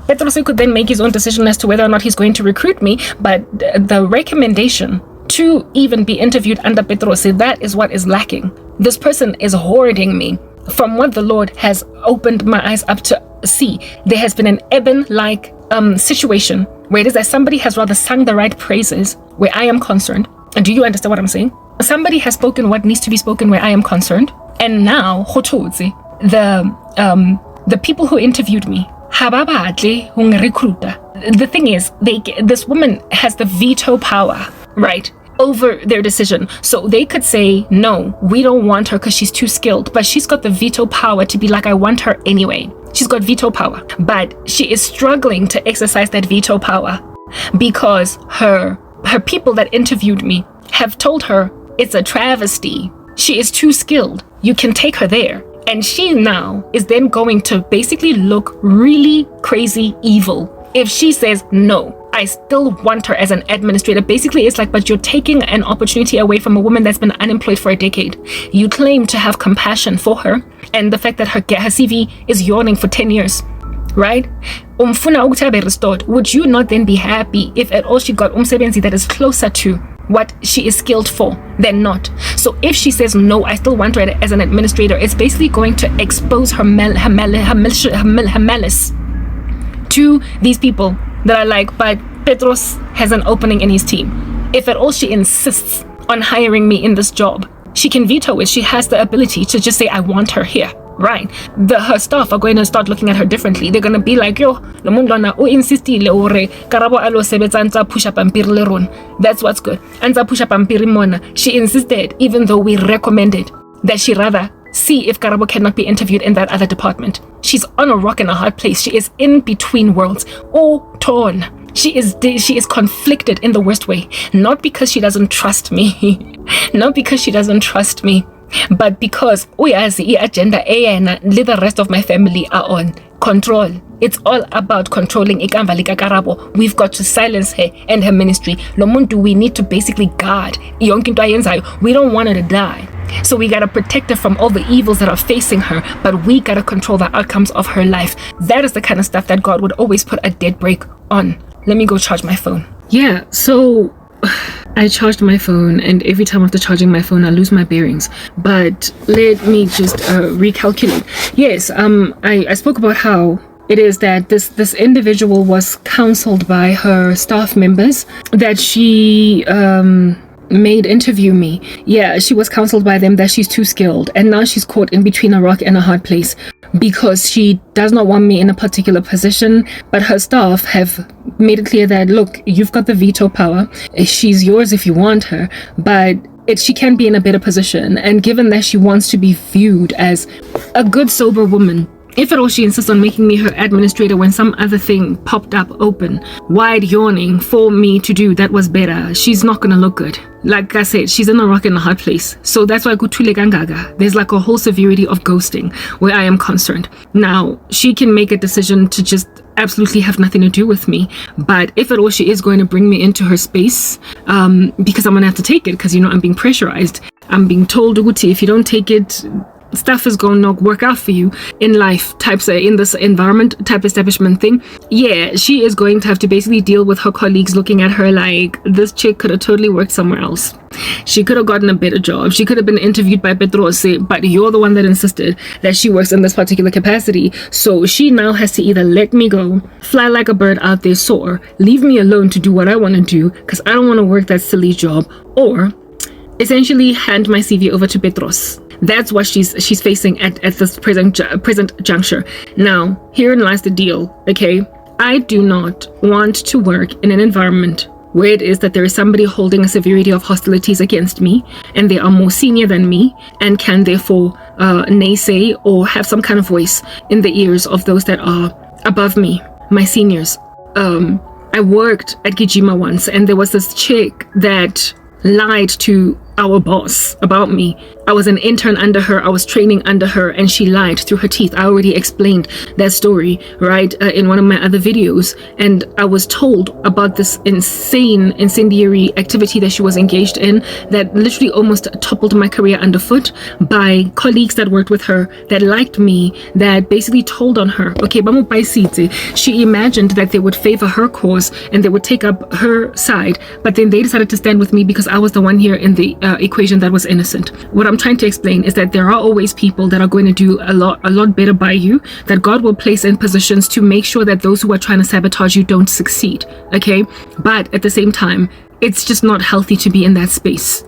Petros could then make his own decision as to whether or not he's going to recruit me, but the recommendation to even be interviewed under Petros, that is what is lacking. This person is hoarding me. From what the Lord has opened my eyes up to see, there has been an Eben-like situation where it is that somebody has rather sung the right praises where I am concerned. And do you understand what I'm saying? Somebody has spoken what needs to be spoken where I am concerned. And now, the people who interviewed me, the thing is, this woman has the veto power, right, over their decision. So they could say, no, we don't want her because she's too skilled, but she's got the veto power to be like, I want her anyway. She's got veto power, but she is struggling to exercise that veto power because her people that interviewed me have told her it's a travesty. She is too skilled. You can take her there. And she now is then going to basically look really crazy evil if she says, no, I still want her as an administrator. Basically, it's like, but you're taking an opportunity away from a woman that's been unemployed for a decade. You claim to have compassion for her, and the fact that her CV is yawning for 10 years, right? Would you not then be happy if at all she got umsebenzi that is closer to what she is skilled for than not? So if she says, no, I still want her as an administrator, it's basically going to expose her malice to these people that are like, but Petros has an opening in his team. If at all she insists on hiring me in this job, she can veto it. She has the ability to just say, I want her here, right? Her staff are going to start looking at her differently. They're going to be like, yo, insistile ore Karabo alo sebetsa ntsa push up ampiri le rona. That's what's good. Ntsa push up ampiri mona. She insisted, even though we recommended that she rather see if Karabo cannot be interviewed in that other department. She's on a rock and a hard place. She is in between worlds, all torn. She is conflicted in the worst way. Not because she doesn't trust me, not because she doesn't trust me, but because the agenda the rest of my family are on control. It's all about controlling Ikamba lika Karabo. We've got to silence her and her ministry. Lomuntu, we need to basically guard. We don't want her to die. So we gotta protect her from all the evils that are facing her, but we gotta control the outcomes of her life. That is the kind of stuff that God would always put a dead brake on. Let me go charge my phone. Yeah, so I charged my phone, and every time after charging my phone I lose my bearings. But let me just recalculate. Yes, I spoke about how it is that this individual was counseled by her staff members that she made interview me. Yeah, she was counseled by them that she's too skilled, and now she's caught in between a rock and a hard place because she does not want me in a particular position, but her staff have made it clear that, look, you've got the veto power, she's yours if you want her, but she can be in a better position. And given that she wants to be viewed as a good, sober woman, if at all she insists on making me her administrator when some other thing popped up open, wide yawning for me to do that was better, she's not gonna look good. Like I said, she's in a rock and a hard place. So that's why there's like a whole severity of ghosting where I am concerned. Now, she can make a decision to just absolutely have nothing to do with me, but if at all she is going to bring me into her space, because I'm gonna have to take it, because I'm being pressurized. I'm being told, Uguti, if you don't take it, stuff is going to not work out for you in life, in this environment type establishment thing. Yeah, she is going to have to basically deal with her colleagues looking at her like, this chick could have totally worked somewhere else. She could have gotten a better job. She could have been interviewed by Petros, but you're the one that insisted that she works in this particular capacity. So she now has to either let me go, fly like a bird out there, soar, leave me alone to do what I want to do because I don't want to work that silly job, or essentially hand my CV over to Petros. That's what she's facing at this present juncture. Now, herein lies the deal, okay? I do not want to work in an environment where it is that there is somebody holding a severity of hostilities against me, and they are more senior than me, and can therefore naysay or have some kind of voice in the ears of those that are above me, my seniors. I worked at Gijima once, and there was this chick that lied to our boss about me, I was an intern under her, I was training under her, and she lied through her teeth. I already explained that story, right, in one of my other videos. And I was told about this insane incendiary activity that she was engaged in that literally almost toppled my career underfoot, by colleagues that worked with her, that liked me, that basically told on her. Okay, she imagined that they would favor her cause and they would take up her side, but then they decided to stand with me because I was the one here in the equation that was innocent. What I'm trying to explain is that there are always people that are going to do a lot better by you, that God will place in positions to make sure that those who are trying to sabotage you don't succeed. Okay, but at the same time, it's just not healthy to be in that space.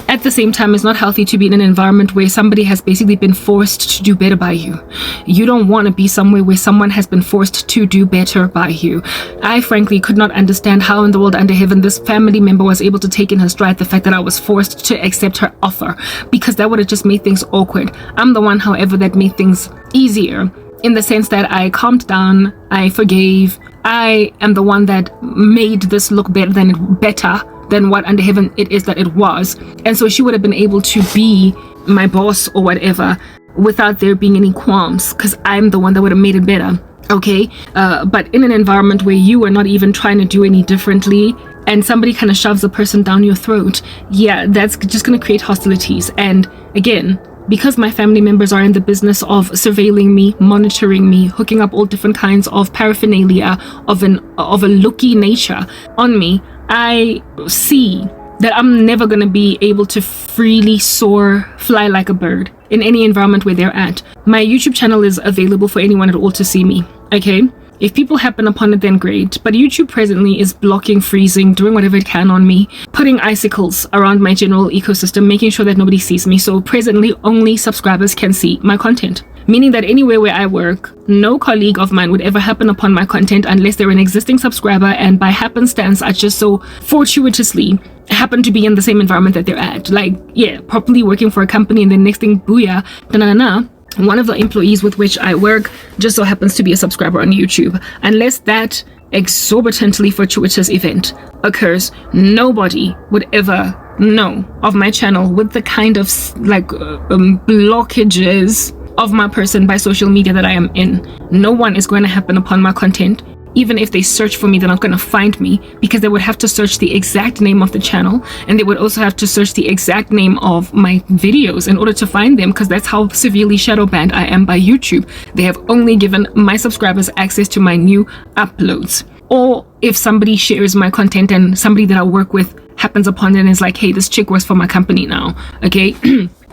At the same time, it's not healthy to be in an environment where somebody has basically been forced to do better by you. You don't want to be somewhere where someone has been forced to do better by you. I frankly could not understand how in the world under heaven this family member was able to take in her stride the fact that I was forced to accept her offer, because that would have just made things awkward. I'm the one, however, that made things easier, in the sense that I calmed down, I forgave. I am the one that made this look better than what under heaven it is that it was. And so she would have been able to be my boss or whatever without there being any qualms, because I'm the one that would have made it better. Okay, but in an environment where you are not even trying to do any differently, and somebody kind of shoves a person down your throat, yeah, that's just going to create hostilities. And again, because my family members are in the business of surveilling me, monitoring me, hooking up all different kinds of paraphernalia of a looky nature on me, I see that I'm never going to be able to freely soar, fly like a bird in any environment where they're at. My YouTube channel is available for anyone at all to see me, okay? If people happen upon it, then great. But YouTube presently is blocking, freezing, doing whatever it can on me, putting icicles around my general ecosystem, making sure that nobody sees me. So presently, only subscribers can see my content. Meaning that anywhere where I work, no colleague of mine would ever happen upon my content unless they're an existing subscriber, and by happenstance, I just so fortuitously happen to be in the same environment that they're at. Like, yeah, properly working for a company, and then next thing, booyah, da-na-na-na, one of the employees with which I work just so happens to be a subscriber on YouTube. Unless that exorbitantly fortuitous event occurs, nobody would ever know of my channel with the kind of blockages of my person by social media that I am in. No one is going to happen upon my content. Even if they search for me, they're not going to find me, because they would have to search the exact name of the channel, and they would also have to search the exact name of my videos in order to find them, because that's how severely shadow banned I am by YouTube. They have only given my subscribers access to my new uploads. Or if somebody shares my content and somebody that I work with happens upon it and is like, hey, this chick works for my company now, okay?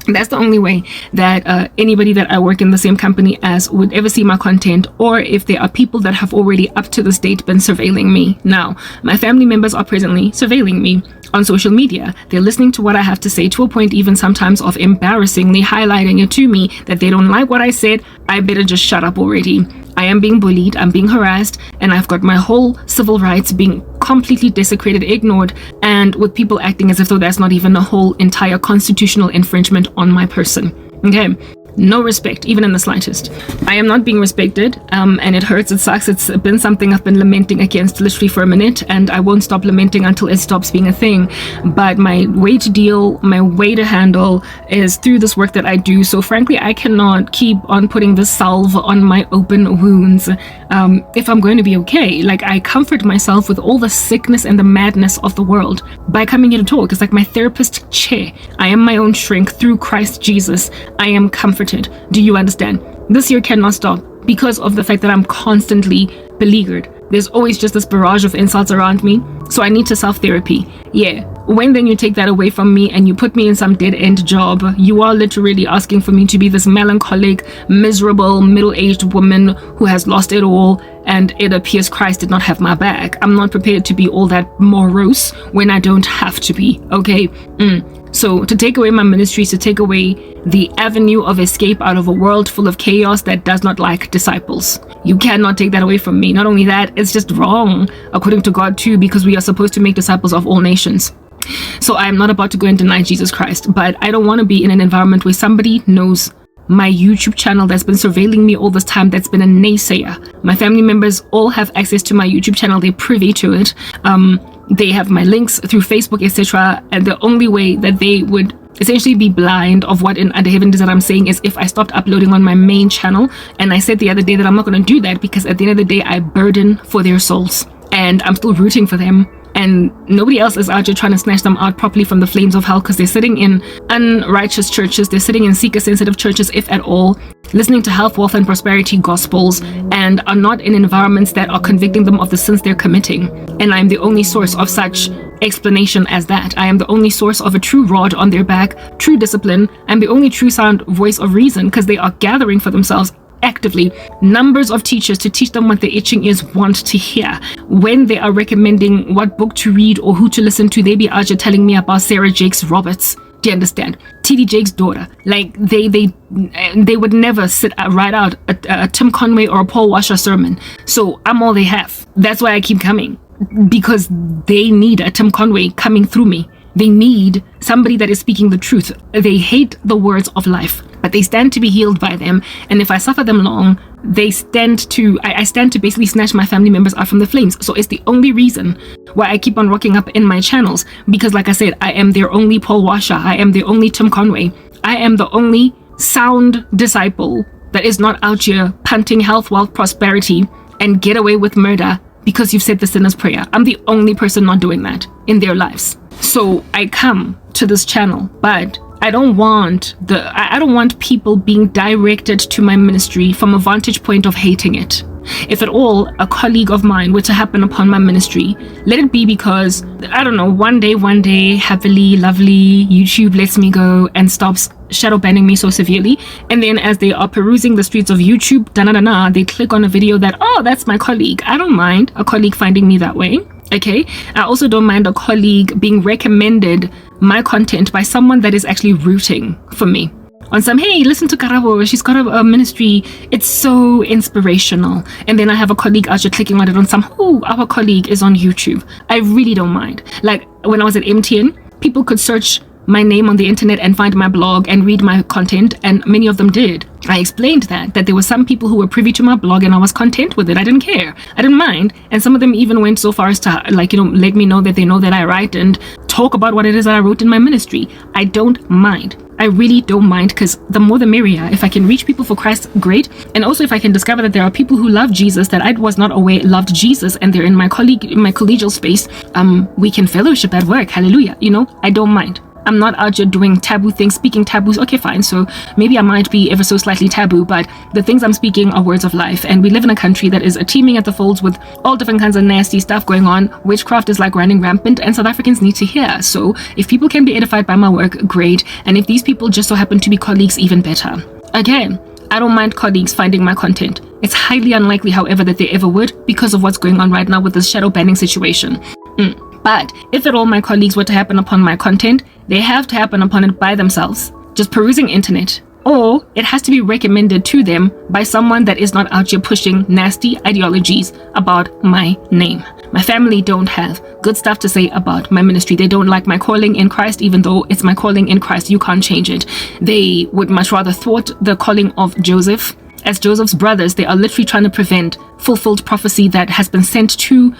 That's the only way that anybody that I work in the same company as would ever see my content, or if there are people that have already up to this date been surveilling me. Now, my family members are presently surveilling me on social media. They're listening to what I have to say, to a point even sometimes of embarrassingly highlighting it to me that they don't like what I said. I better just shut up already. I am being bullied, I'm being harassed, and I've got my whole civil rights being completely desecrated, ignored, and with people acting as if though that's not even a whole entire constitutional infringement on my person. Okay, no respect, even in the slightest. I am not being respected, and it hurts, it sucks. It's been something I've been lamenting against literally for a minute, and I won't stop lamenting until it stops being a thing. But my way to deal, my way to handle is through this work that I do. So frankly, I cannot keep on putting the salve on my open wounds if I'm going to be okay. Like, I comfort myself with all the sickness and the madness of the world by coming here to talk. It's like my therapist chair. I am my own shrink through Christ Jesus. I am comforted. Do you understand? This year cannot stop because of the fact that I'm constantly beleaguered. There's always just this barrage of insults around me. So I need to self-therapy. Yeah. When then you take that away from me and you put me in some dead-end job, you are literally asking for me to be this melancholic, miserable, middle-aged woman who has lost it all, and it appears Christ did not have my back. I'm not prepared to be all that morose when I don't have to be, okay? So to take away my ministries, to take away the avenue of escape out of a world full of chaos that does not like disciples. You cannot take that away from me. Not only that, it's just wrong, according to God too, because we are supposed to make disciples of all nations. So I'm not about to go and deny Jesus Christ, but I don't want to be in an environment where somebody knows my YouTube channel that's been surveilling me all this time, that's been a naysayer. My family members all have access to my YouTube channel. They're privy to it. They have my links through Facebook, etc. And the only way that they would essentially be blind of what in Under Heaven is that I'm saying is if I stopped uploading on my main channel. And I said the other day that I'm not going to do that because at the end of the day, I burden for their souls and I'm still rooting for them. And nobody else is out here trying to snatch them out properly from the flames of hell because they're sitting in unrighteous churches. They're sitting in seeker-sensitive churches, if at all, listening to health, wealth, and prosperity gospels, and are not in environments that are convicting them of the sins they're committing. And I'm the only source of such explanation as that. I am the only source of a true rod on their back, true discipline. I'm the only true sound voice of reason because they are gathering for themselves actively numbers of teachers to teach them what the itching ears want to hear. When they are recommending what book to read or who to listen to, they be out here telling me about Sarah Jakes Roberts. Do you understand? TD Jake's daughter. Like they would never write out a Tim Conway or a Paul Washer sermon. So I'm all they have. That's why I keep coming, because they need a Tim Conway coming through me. They need somebody that is speaking the truth. They hate the words of life, but they stand to be healed by them. And if I suffer them long, I stand to basically snatch my family members out from the flames. So it's the only reason why I keep on rocking up in my channels, because like I said, I am their only Paul Washer. I am the only Tim Conway. I am the only sound disciple that is not out here punting health, wealth, prosperity, and get away with murder because you've said the sinner's prayer. I'm the only person not doing that in their lives. So I come to this channel, but I don't want people being directed to my ministry from a vantage point of hating it. If at all a colleague of mine were to happen upon my ministry, let it be because, I don't know, one day, happily, lovely, YouTube lets me go and stops shadow banning me so severely. And then as they are perusing the streets of YouTube, they click on a video that, oh, that's my colleague. I don't mind a colleague finding me that way. Okay, I also don't mind a colleague being recommended my content by someone that is actually rooting for me. On some, hey, listen to Karabo, she's got a ministry, it's so inspirational. And then I have a colleague out here clicking on it on some, oh, our colleague is on YouTube. I really don't mind. Like when I was at MTN, people could search my name on the internet and find my blog and read my content, and many of them did. I explained that there were some people who were privy to my blog and I was content with it. I didn't care. I didn't mind. And some of them even went so far as to let me know that they know that I write and talk about what it is that I wrote in my ministry. I don't mind. I really don't mind, because the more the merrier. If I can reach people for Christ, great. And also if I can discover that there are people who love Jesus that I was not aware loved Jesus and they're in my collegial space, we can fellowship at work. Hallelujah. I don't mind. I'm not out here doing taboo things, speaking taboos. Okay, fine. So maybe I might be ever so slightly taboo, but the things I'm speaking are words of life. And we live in a country that is teeming at the folds with all different kinds of nasty stuff going on. Witchcraft is like running rampant, and South Africans need to hear. So if people can be edified by my work, great. And if these people just so happen to be colleagues, even better. Again, I don't mind colleagues finding my content. It's highly unlikely, however, that they ever would because of what's going on right now with this shadow banning situation. But if at all my colleagues were to happen upon my content, they have to happen upon it by themselves, just perusing internet. Or it has to be recommended to them by someone that is not out here pushing nasty ideologies about my name. My family don't have good stuff to say about my ministry. They don't like my calling in Christ, even though it's my calling in Christ. You can't change it. They would much rather thwart the calling of Joseph. As Joseph's brothers, they are literally trying to prevent fulfilled prophecy that has been sent to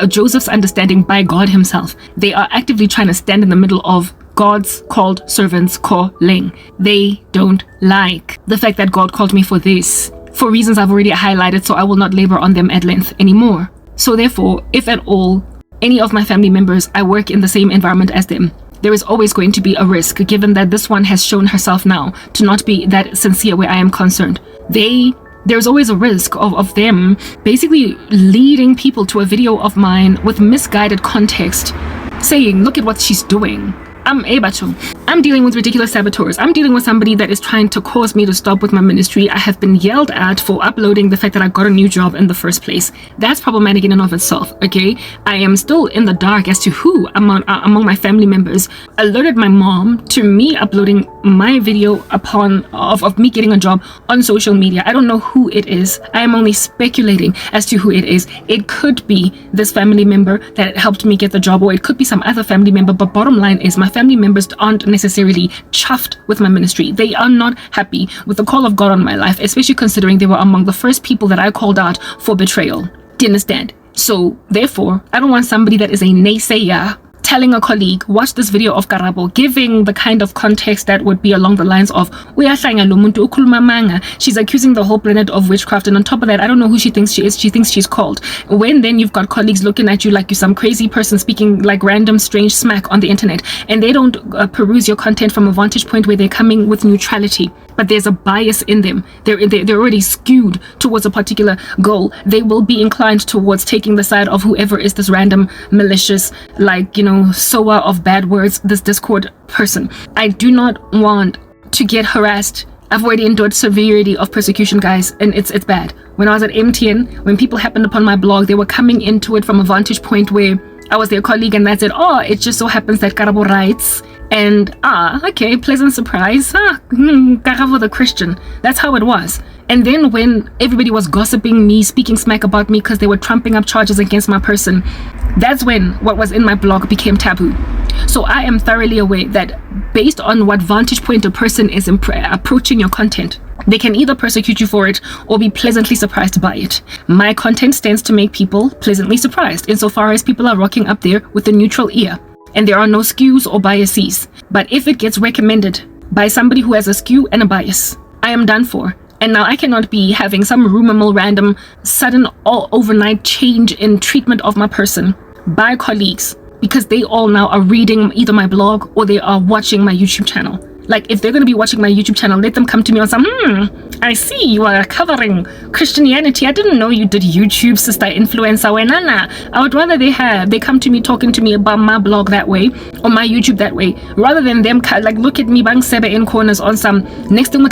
Joseph's understanding by God himself. They are actively trying to stand in the middle of God's called servants calling. They don't like the fact that God called me for this, for reasons I've already highlighted, so I will not labor on them at length anymore. So therefore, if at all, any of my family members, I work in the same environment as them, there is always going to be a risk, given that this one has shown herself now to not be that sincere where I am concerned. There's always a risk of them basically leading people to a video of mine with misguided context, saying, look at what she's doing. I'm dealing with ridiculous saboteurs. I'm dealing with somebody that is trying to cause me to stop with my ministry. I have been yelled at for uploading the fact that I got a new job in the first place. That's problematic in and of itself, okay? I am still in the dark as to who among my family members alerted my mom to me uploading my video of me getting a job on social media. I don't know who it is. I am only speculating as to who it is. It could be this family member that helped me get the job, or it could be some other family member, but bottom line is my family members aren't necessarily chuffed with my ministry. They are not happy with the call of God on my life, especially considering they were among the first people that I called out for betrayal. Do you understand? So therefore, I don't want somebody that is a naysayer telling a colleague, watch this video of Karabo, giving the kind of context that would be along the lines of, she's accusing the whole planet of witchcraft, and on top of that, I don't know who she thinks she is. She thinks she's called. When then you've got colleagues looking at you like you're some crazy person speaking like random strange smack on the internet, and they don't peruse your content from a vantage point where they're coming with neutrality, but there's a bias in them. They're already skewed towards a particular goal. They will be inclined towards taking the side of whoever is this random malicious, like, sower of bad words, this Discord person. I do not want to get harassed. I've already endured severity of persecution, guys, and it's bad. When I was at MTN, when people happened upon my blog, they were coming into it from a vantage point where I was their colleague, and that's it. Oh, it just so happens that Karabo writes, and okay, pleasant surprise. Karabo the Christian. That's how it was. And then when everybody was gossiping me, speaking smack about me because they were trumping up charges against my person, that's when what was in my blog became taboo. So I am thoroughly aware that based on what vantage point a person is approaching your content, they can either persecute you for it or be pleasantly surprised by it. My content stands to make people pleasantly surprised insofar as people are rocking up there with a neutral ear, and there are no skews or biases. But if it gets recommended by somebody who has a skew and a bias, I am done for. And now I cannot be having some rumor mill random sudden or overnight change in treatment of my person by colleagues because they all now are reading either my blog or they are watching my YouTube channel. Like, if they're going to be watching my YouTube channel, let them come to me on some, I see you are covering Christianity. I didn't know you did YouTube, sister influencer. I would rather they come to me talking to me about my blog that way or my YouTube that way, rather than them like look at me bang sebe in corners on some next thing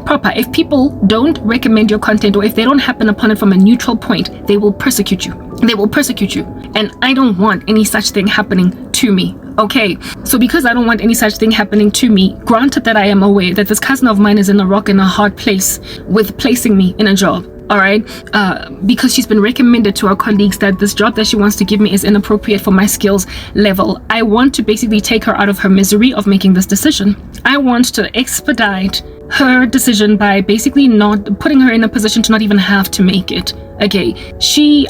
proper. If people don't recommend your content or if they don't happen upon it from a neutral point, they will persecute you. They will persecute you. And I don't want any such thing happening to me. Okay, so because I don't want any such thing happening to me, granted that I am aware that this cousin of mine is in a rock and a hard place with placing me in a job, all right, because she's been recommended to our colleagues that this job that she wants to give me is inappropriate for my skills level. I want to basically take her out of her misery of making this decision. I want to expedite her decision by basically not putting her in a position to not even have to make it. Okay,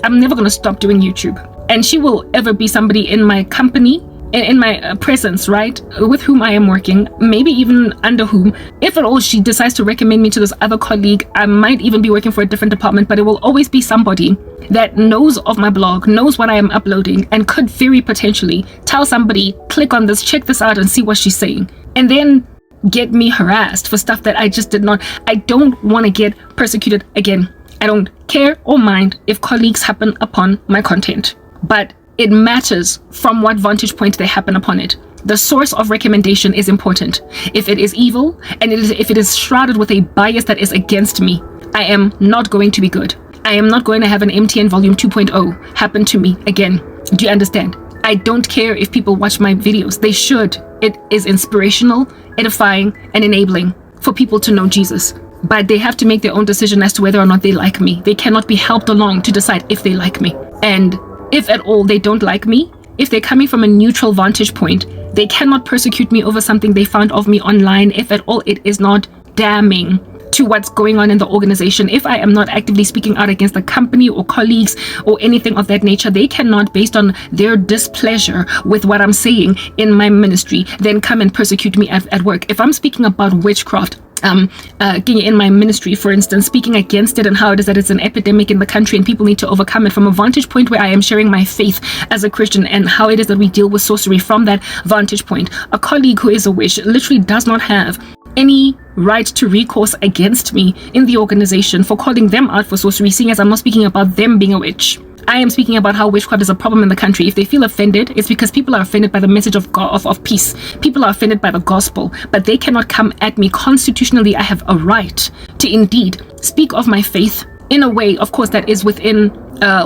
I'm never going to stop doing YouTube, and she will ever be somebody in my company, in my presence, right, with whom I am working, maybe even under whom, if at all she decides to recommend me to this other colleague, I might even be working for a different department, but it will always be somebody that knows of my blog, knows what I am uploading, and could very potentially tell somebody, click on this, check this out, and see what she's saying, and then get me harassed for stuff that I just did not. I don't want to get persecuted again. I don't care or mind if colleagues happen upon my content, but it matters from what vantage point they happen upon it. The source of recommendation is important. If it is evil and if it is shrouded with a bias that is against me, I am not going to be good. I am not going to have an MTN volume 2.0 happen to me again. Do you understand? I don't care if people watch my videos. They should. It is inspirational, edifying, and enabling for people to know Jesus. But they have to make their own decision as to whether or not they like me. They cannot be helped along to decide if they like me. And if at all they don't like me, if they're coming from a neutral vantage point, they cannot persecute me over something they found of me online if at all it is not damning to what's going on in the organization. If I am not actively speaking out against the company or colleagues or anything of that nature, they cannot, based on their displeasure with what I'm saying in my ministry, then come and persecute me at work. If I'm speaking about witchcraft, in my ministry, for instance, speaking against it and how it is that it's an epidemic in the country and people need to overcome it from a vantage point where I am sharing my faith as a Christian and how it is that we deal with sorcery from that vantage point. A colleague who is a witch literally does not have any right to recourse against me in the organization for calling them out for sorcery, seeing as I'm not speaking about them being a witch. I am speaking about how witchcraft is a problem in the country. If they feel offended, it's because people are offended by the message of God, of peace. People are offended by the gospel, but they cannot come at me. Constitutionally, I have a right to indeed speak of my faith in a way, of course, that is within,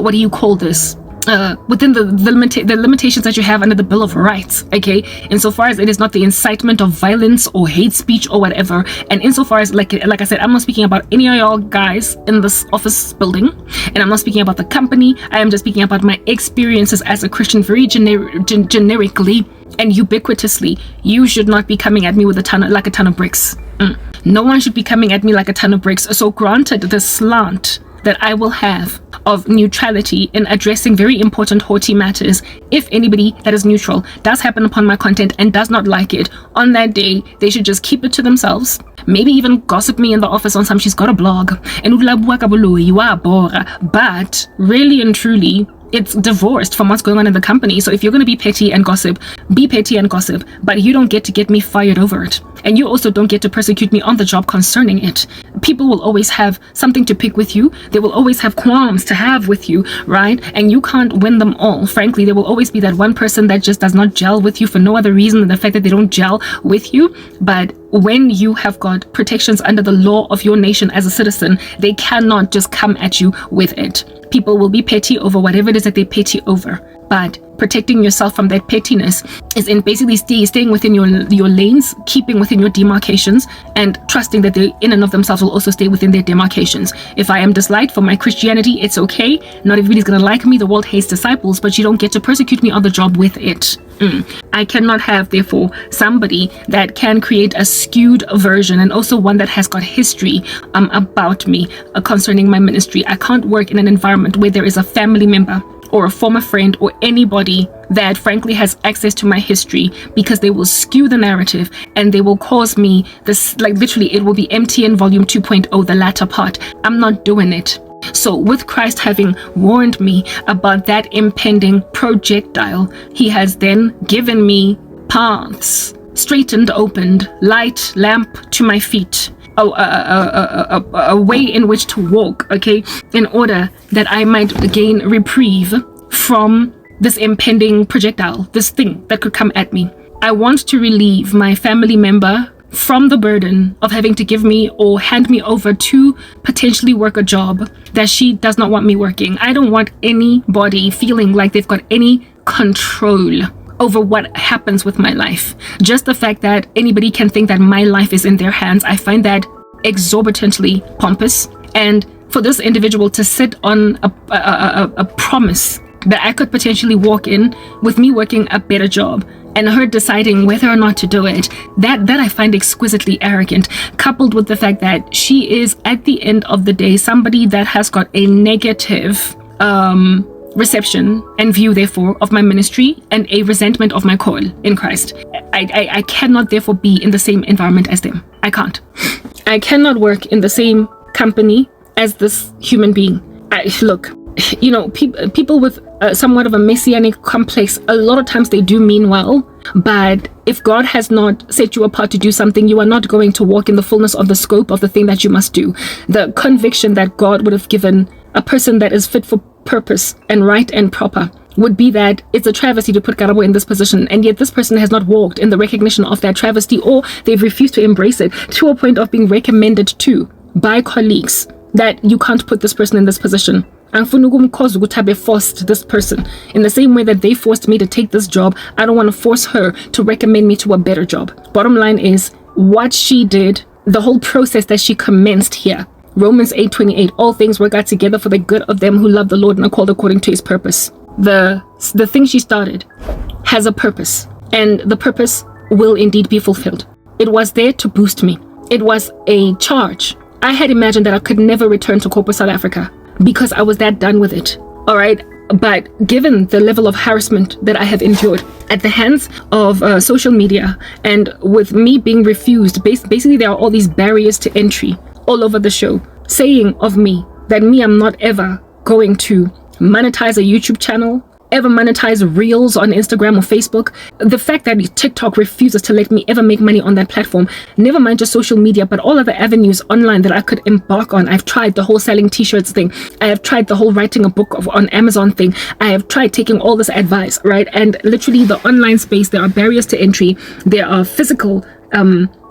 within the limitations that you have under the Bill of Rights, okay? Insofar as it is not the incitement of violence or hate speech or whatever, and insofar as, like I said, I'm not speaking about any of y'all guys in this office building, and I'm not speaking about the company. I am just speaking about my experiences as a Christian very generically and ubiquitously. You should not be coming at me with a ton of bricks. No one should be coming at me like a ton of bricks. So granted, the slant that I will have of neutrality in addressing very important haughty matters. If anybody that is neutral does happen upon my content and does not like it, on that day, they should just keep it to themselves. Maybe even gossip me in the office on some she's got a blog. But really and truly, it's divorced from what's going on in the company. So if you're going to be petty and gossip, be petty and gossip, but you don't get to get me fired over it. And you also don't get to persecute me on the job concerning it. People will always have something to pick with you. They will always have qualms to have with you, right? And you can't win them all. Frankly, there will always be that one person that just does not gel with you for no other reason than the fact that they don't gel with you. But when you have got protections under the law of your nation as a citizen, they cannot just come at you with it. People will be petty over whatever it is that they're petty over. But protecting yourself from that pettiness is in basically staying within your lanes, keeping within your demarcations, and trusting that they in and of themselves will also stay within their demarcations. If I am disliked for my Christianity, it's okay. Not everybody's gonna like me. The world hates disciples, but you don't get to persecute me on the job with it. I cannot have, therefore, somebody that can create a skewed version and also one that has got history about me concerning my ministry. I can't work in an environment where there is a family member or a former friend or anybody that frankly has access to my history, because they will skew the narrative and they will cause me this, like literally it will be MTN volume 2.0, the latter part. I'm not doing it. So with Christ having warned me about that impending projectile, he has then given me paths, straightened, opened, light, lamp to my feet, a way in which to walk, okay, in order that I might gain reprieve from this impending projectile, this thing that could come at me. I want to relieve my family member from the burden of having to give me or hand me over to potentially work a job that she does not want me working. I don't want anybody feeling like they've got any control over what happens with my life. Just the fact that anybody can think that my life is in their hands, I find that exorbitantly pompous. And for this individual to sit on a promise that I could potentially walk in with me working a better job and her deciding whether or not to do it, that I find exquisitely arrogant, coupled with the fact that she is, at the end of the day, somebody that has got a negative reception and view, therefore, of my ministry and a resentment of my call in Christ. I cannot, therefore, be in the same environment as them. I can't. I cannot work in the same company as this human being. Look, you know, people with somewhat of a messianic complex, a lot of times they do mean well, but if God has not set you apart to do something, you are not going to walk in the fullness of the scope of the thing that you must do. The conviction that God would have given a person that is fit for purpose and right and proper would be that it's a travesty to put Karabo in this position, and yet this person has not walked in the recognition of that travesty, or they've refused to embrace it to a point of being recommended to by colleagues that you can't put this person in this position. Angifuna forced this person in the same way that they forced me to take this job. I don't want to force her to recommend me to a better job. Bottom line is, what she did, the whole process that she commenced here, Romans 8:28, all things work out together for the good of them who love the Lord and are called according to his purpose. The thing she started has a purpose, and the purpose will indeed be fulfilled. It was there to boost me. It was a charge. I had imagined that I could never return to corporate South Africa because I was that done with it. All right. But given the level of harassment that I have endured at the hands of social media, and with me being refused, basically there are all these barriers to entry all over the show, saying of me that I'm not ever going to monetize a YouTube channel, ever monetize reels on Instagram or Facebook. The fact that TikTok refuses to let me ever make money on that platform, never mind just social media, but all other avenues online that I could embark on. I've tried the whole selling t-shirts thing. I have tried the whole writing a book on Amazon thing. I have tried taking all this advice, right? And literally the online space, there are barriers to entry. There are physical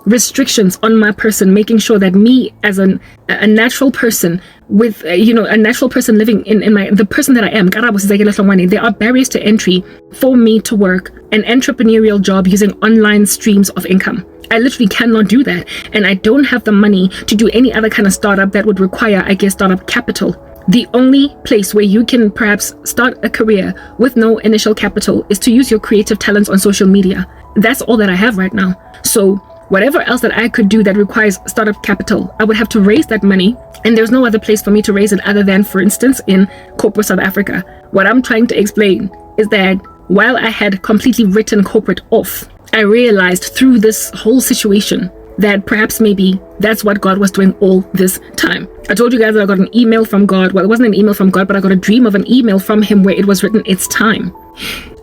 restrictions on my person, making sure that me as a natural person with a natural person living in the person that I am, Karabo, Hlongwane, there are barriers to entry for me to work an entrepreneurial job using online streams of income. I literally cannot do that, and I don't have the money to do any other kind of startup that would require, I guess, startup capital. The only place where you can perhaps start a career with no initial capital is to use your creative talents on social media. That's all that I have right now. So whatever else that I could do that requires startup capital, I would have to raise that money. And there's no other place for me to raise it other than, for instance, in corporate South Africa. What I'm trying to explain is that while I had completely written corporate off, I realized through this whole situation that perhaps maybe that's what God was doing all this time. I told you guys that I got an email from God. Well, it wasn't an email from God, but I got a dream of an email from him where it was written, "It's time."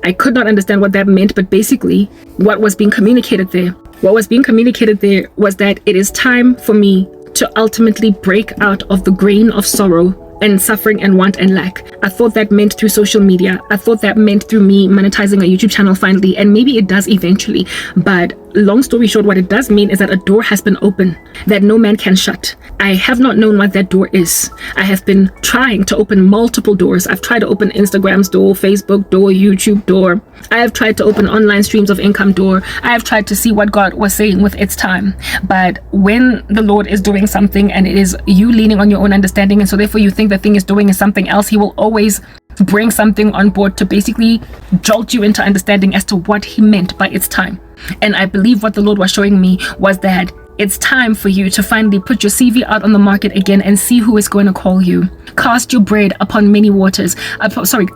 I could not understand what that meant, but basically what was being communicated there was that it is time for me to ultimately break out of the grain of sorrow and suffering and want and lack. I thought that meant through social media. I thought that meant through me monetizing a YouTube channel finally, and maybe it does eventually. But long story short, what it does mean is that a door has been opened that no man can shut. I have not known what that door is. I have been trying to open multiple doors. I've tried to open Instagram's door, Facebook door, YouTube door. I have tried to open online streams of income door. I have tried to see what God was saying with its time. But when the Lord is doing something and it is you leaning on your own understanding, and so therefore you think the thing is doing is something else, he will always bring something on board to basically jolt you into understanding as to what he meant by its time. And I believe what the Lord was showing me was that it's time for you to finally put your CV out on the market again and see who is going to call you. Cast your bread upon many waters.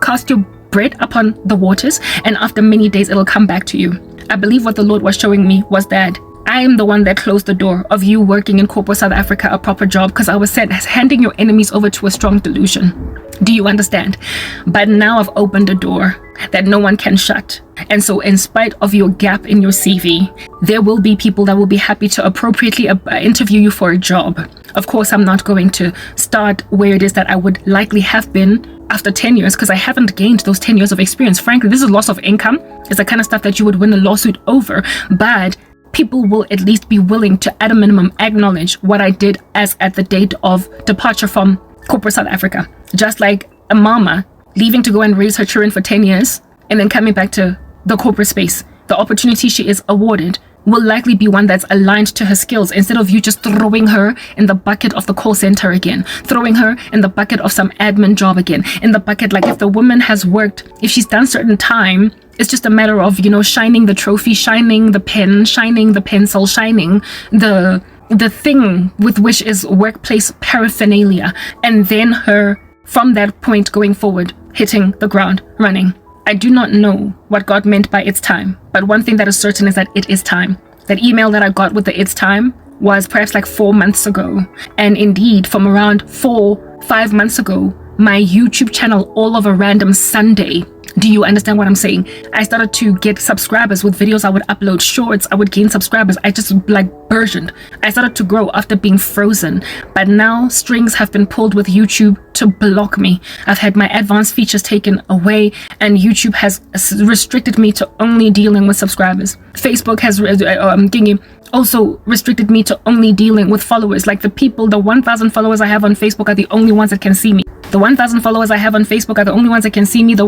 Cast your bread upon the waters, and after many days it'll come back to you. I believe what the Lord was showing me was that I am the one that closed the door of you working in corporate South Africa a proper job, because I was said handing your enemies over to a strong delusion. Do you understand? But now I've opened a door that no one can shut. And so in spite of your gap in your CV, there will be people that will be happy to appropriately interview you for a job. Of course, I'm not going to start where it is that I would likely have been after 10 years, because I haven't gained those 10 years of experience. Frankly, this is loss of income. It's the kind of stuff that you would win a lawsuit over. But people will at least be willing to, at a minimum, acknowledge what I did as at the date of departure from corporate South Africa. Just like a mama leaving to go and raise her children for 10 years and then coming back to the corporate space. The opportunity she is awarded will likely be one that's aligned to her skills, instead of you just throwing her in the bucket of the call center again, throwing her in the bucket of some admin job again, in the bucket, like if the woman has worked, if she's done certain time, it's just a matter of, shining the trophy, shining the pen, shining the pencil, shining the thing with which is workplace paraphernalia, and then her, from that point going forward, hitting the ground running. I do not know what God meant by its time, but one thing that is certain is that it is time. That email that I got with the "it's time" was perhaps like 4 months ago. And indeed, from around 4-5 months ago, my YouTube channel, all of a random Sunday, do you understand what I'm saying? I started to get subscribers with videos. I would upload shorts. I would gain subscribers. I just burgeoned. I started to grow after being frozen. But now strings have been pulled with YouTube to block me. I've had my advanced features taken away, and YouTube has restricted me to only dealing with subscribers. Facebook has also restricted me to only dealing with followers. Like the 1,000 followers I have on Facebook are the only ones that can see me. The 1,000 followers I have on Facebook are the only ones that can see me. The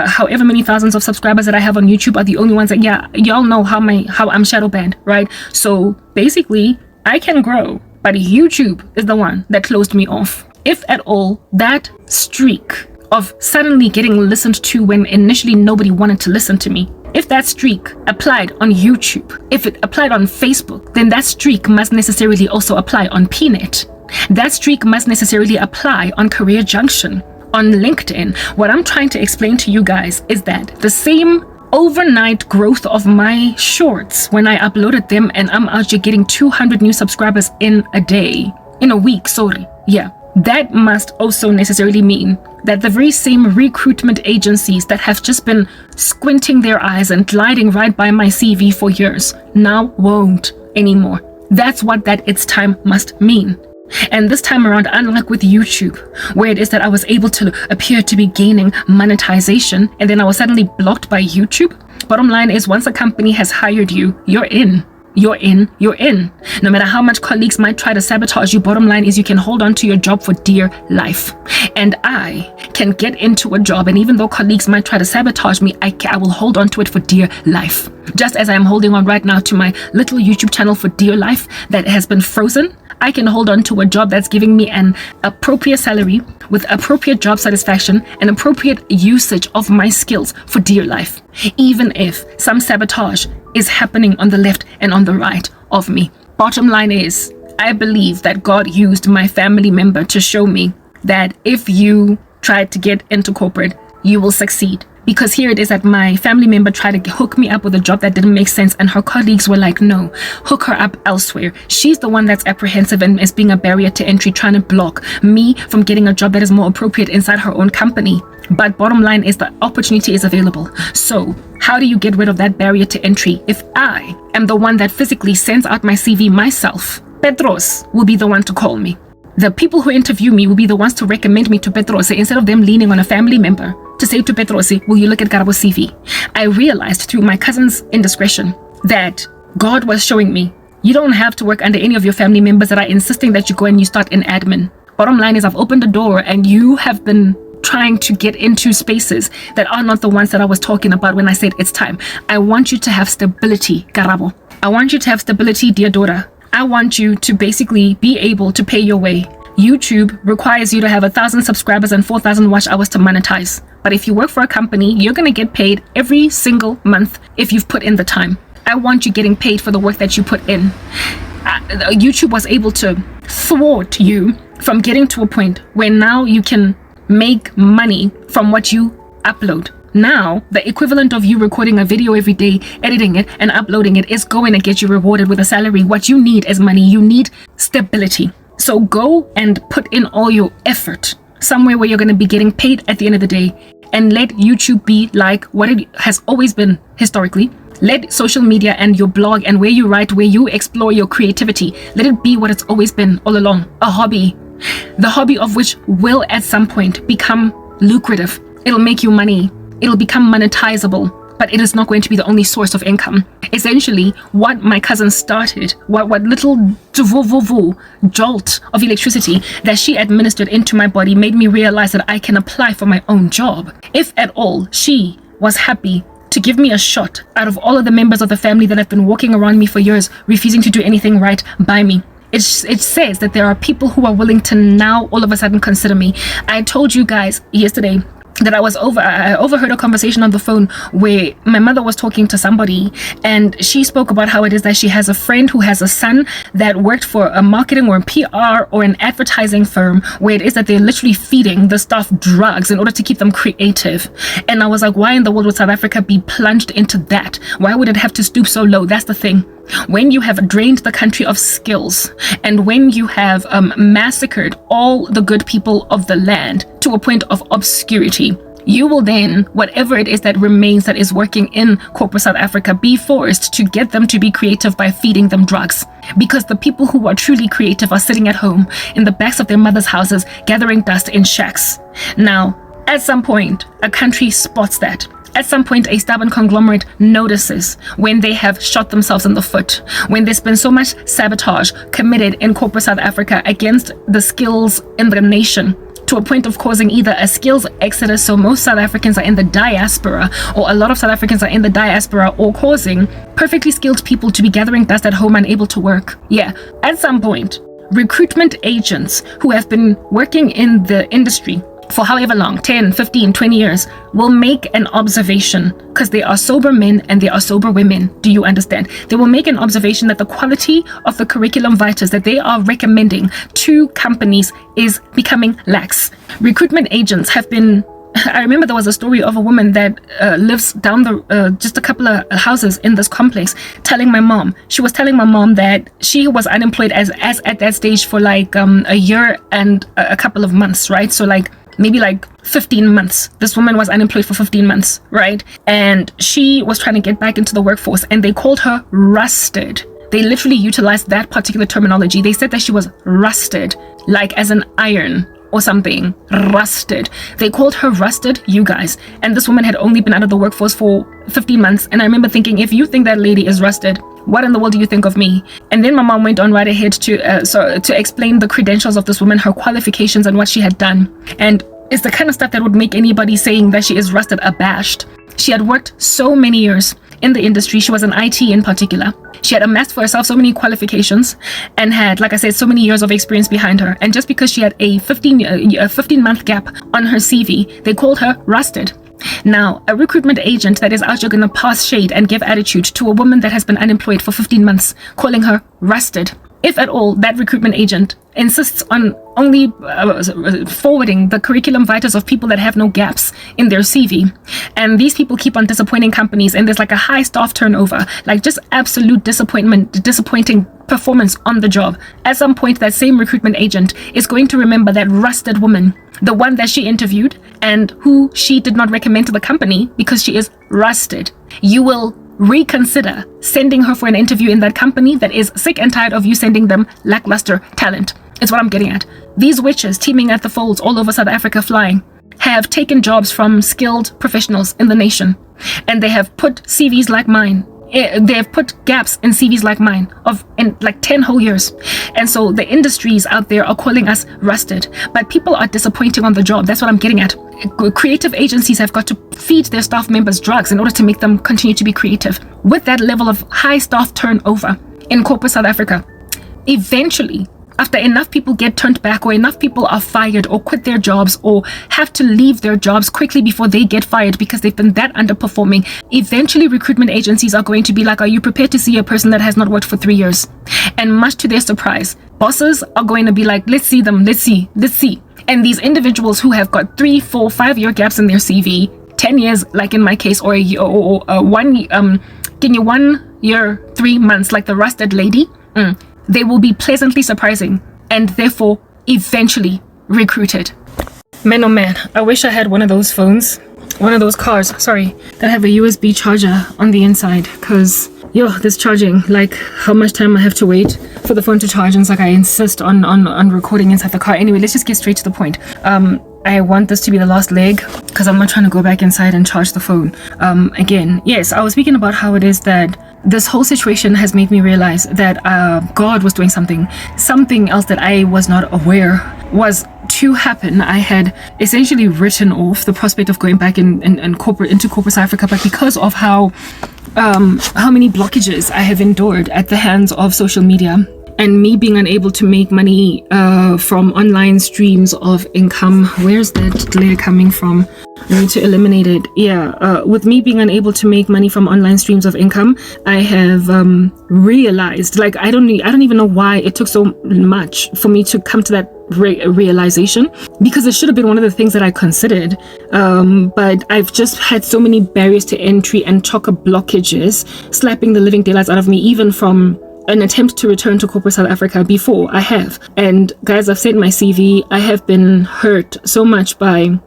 however many thousands of subscribers that I have on YouTube are the only ones that, y'all know how I'm shadow banned, right? So basically, I can grow, but YouTube is the one that closed me off. If at all, that streak of suddenly getting listened to when initially nobody wanted to listen to me, if that streak applied on YouTube, if it applied on Facebook, then that streak must necessarily also apply on Pnet. That streak must necessarily apply on Career Junction, on LinkedIn. What I'm trying to explain to you guys is that the same overnight growth of my shorts when I uploaded them, and I'm out here getting 200 new subscribers in a week, that must also necessarily mean that the very same recruitment agencies that have just been squinting their eyes and gliding right by my CV for years now won't anymore. That's what that "it's time" must mean. And this time around, unlike with YouTube, where it is that I was able to appear to be gaining monetization and then I was suddenly blocked by YouTube, bottom line is, once a company has hired you, you're in. You're in. No matter how much colleagues might try to sabotage you, bottom line is you can hold on to your job for dear life. And I can get into a job, and even though colleagues might try to sabotage me, I will hold on to it for dear life. Just as I am holding on right now to my little YouTube channel for dear life that has been frozen, I can hold on to a job that's giving me an appropriate salary with appropriate job satisfaction and appropriate usage of my skills for dear life. Even if some sabotage is happening on the left and on the right of me. Bottom line is, I believe that God used my family member to show me that if you try to get into corporate, you will succeed. Because here it is that my family member tried to hook me up with a job that didn't make sense, and her colleagues were like, no, hook her up elsewhere. She's the one that's apprehensive and is being a barrier to entry, trying to block me from getting a job that is more appropriate inside her own company. But bottom line is the opportunity is available. So how do you get rid of that barrier to entry? If I am the one that physically sends out my CV myself, Petros will be the one to call me. The people who interview me will be the ones to recommend me to Petros instead of them leaning on a family member to say to Petros, will you look at Karabo's CV? I realized through my cousin's indiscretion that God was showing me, you don't have to work under any of your family members that are insisting that you go and you start in admin. Bottom line is, I've opened the door and you have been trying to get into spaces that are not the ones that I was talking about when I said it's time. I want you to have stability, Karabo. I want you to have stability, dear daughter. I want you to basically be able to pay your way. YouTube requires you to have 1,000 subscribers and 4,000 watch hours to monetize. But if you work for a company, you're going to get paid every single month if you've put in the time. I want you getting paid for the work that you put in. YouTube was able to thwart you from getting to a point where now you can make money from what you upload. Now, the equivalent of you recording a video every day, editing it and uploading it is going to get you rewarded with a salary. What you need is money. You need stability. So go and put in all your effort somewhere where you're going to be getting paid at the end of the day, and let YouTube be like what it has always been historically. Let social media and your blog and where you write, where you explore your creativity, let it be what it's always been all along, a hobby. The hobby of which will at some point become lucrative. It'll make you money. It'll become monetizable, but it is not going to be the only source of income. Essentially, what my cousin started, what little jolt of electricity that she administered into my body made me realize that I can apply for my own job. If at all, she was happy to give me a shot out of all of the members of the family that have been walking around me for years, refusing to do anything right by me. It says that there are people who are willing to now all of a sudden consider me. I told you guys yesterday that I overheard a conversation on the phone where my mother was talking to somebody, and she spoke about how it is that she has a friend who has a son that worked for a marketing or a PR or an advertising firm, where it is that they're literally feeding the staff drugs in order to keep them creative. And I was like, why in the world would South Africa be plunged into that? Why would it have to stoop so low? That's the thing. When you have drained the country of skills, and when you have massacred all the good people of the land to a point of obscurity, you will then, whatever it is that remains that is working in corporate South Africa, be forced to get them to be creative by feeding them drugs. Because the people who are truly creative are sitting at home in the backs of their mothers' houses, gathering dust in shacks. Now, at some point, a country spots that. At some point, a stubborn conglomerate notices when they have shot themselves in the foot, when there's been so much sabotage committed in corporate South Africa against the skills in the nation, to a point of causing either a skills exodus, so most South Africans are in the diaspora, or a lot of South Africans are in the diaspora, or causing perfectly skilled people to be gathering dust at home, unable to work. Yeah, at some point, recruitment agents who have been working in the industry for however long, 10, 15, 20 years, will make an observation, because they are sober men and they are sober women. Do you understand? They will make an observation that the quality of the curriculum vitae that they are recommending to companies is becoming lax. Recruitment agents have been, I remember there was a story of a woman that lives down just a couple of houses in this complex, telling my mom that she was unemployed as at that stage for like a year and a couple of months, right? So like maybe like 15 months. This woman was unemployed for 15 months, right? And she was trying to get back into the workforce, and they called her rusted. They literally utilized that particular terminology. They said that she was rusted, like as an iron or something. Rusted. They called her rusted, you guys. And this woman had only been out of the workforce for 15 months. And I remember thinking, if you think that lady is rusted, what in the world do you think of me? And then my mom went on right ahead to explain the credentials of this woman, her qualifications and what she had done. And it's the kind of stuff that would make anybody saying that she is rusted abashed. She had worked so many years in the industry. She was in IT in particular. She had amassed for herself so many qualifications and had, like I said, so many years of experience behind her. And just because she had a 15-month gap on her CV, they called her rusted. Now, a recruitment agent that is out here going to pass shade and give attitude to a woman that has been unemployed for 15 months, calling her rusted. If at all, that recruitment agent insists on only forwarding the curriculum vitae of people that have no gaps in their CV, and these people keep on disappointing companies, and there's like a high staff turnover, like just absolute disappointing performance on the job. At some point, that same recruitment agent is going to remember that rusted woman, the one that she interviewed and who she did not recommend to the company because she is rusted. You will reconsider sending her for an interview in that company that is sick and tired of you sending them lackluster talent. It's what I'm getting at. These witches teeming at the folds all over South Africa flying have taken jobs from skilled professionals in the nation, and they have put CVs like mine. They have put gaps in CVs like mine in like 10 whole years. And so the industries out there are calling us rusted, but people are disappointing on the job. That's what I'm getting at. Creative agencies have got to feed their staff members drugs in order to make them continue to be creative. With that level of high staff turnover in corporate South Africa, eventually, after enough people get turned back, or enough people are fired or quit their jobs or have to leave their jobs quickly before they get fired because they've been that underperforming, eventually recruitment agencies are going to be like, are you prepared to see a person that has not worked for 3 years? And much to their surprise, bosses are going to be like, let's see them, let's see. And these individuals who have got 3, 4, 5 year gaps in their CV, 10 years, like in my case, or a year, or 1 year, 3 months, like the rusted lady, they will be pleasantly surprising and therefore eventually recruited. Man, oh man, I wish I had one of those phones, one of those cars, that have a USB charger on the inside, because this charging, like how much time I have to wait for the phone to charge, and it's like I insist on recording inside the car. Anyway, let's just get straight to the point. I want this to be the last leg because I'm not trying to go back inside and charge the phone. Again, yes, I was speaking about how it is that this whole situation has made me realize that God was doing something else that I was not aware was to happen. I had essentially written off the prospect of going back into corporate South Africa, but because of how many blockages I have endured at the hands of social media, and me being unable to make money from online streams of income. Where's that glare coming from? I need to eliminate it. With me being unable to make money from online streams of income, I have realized, like, I don't even know why it took so much for me to come to that realization, because it should have been one of the things that I considered, but I've just had so many barriers to entry and chocker blockages slapping the living daylights out of me, even from an attempt to return to corporate South Africa before I have. And guys, I've sent my CV. I have been hurt so much by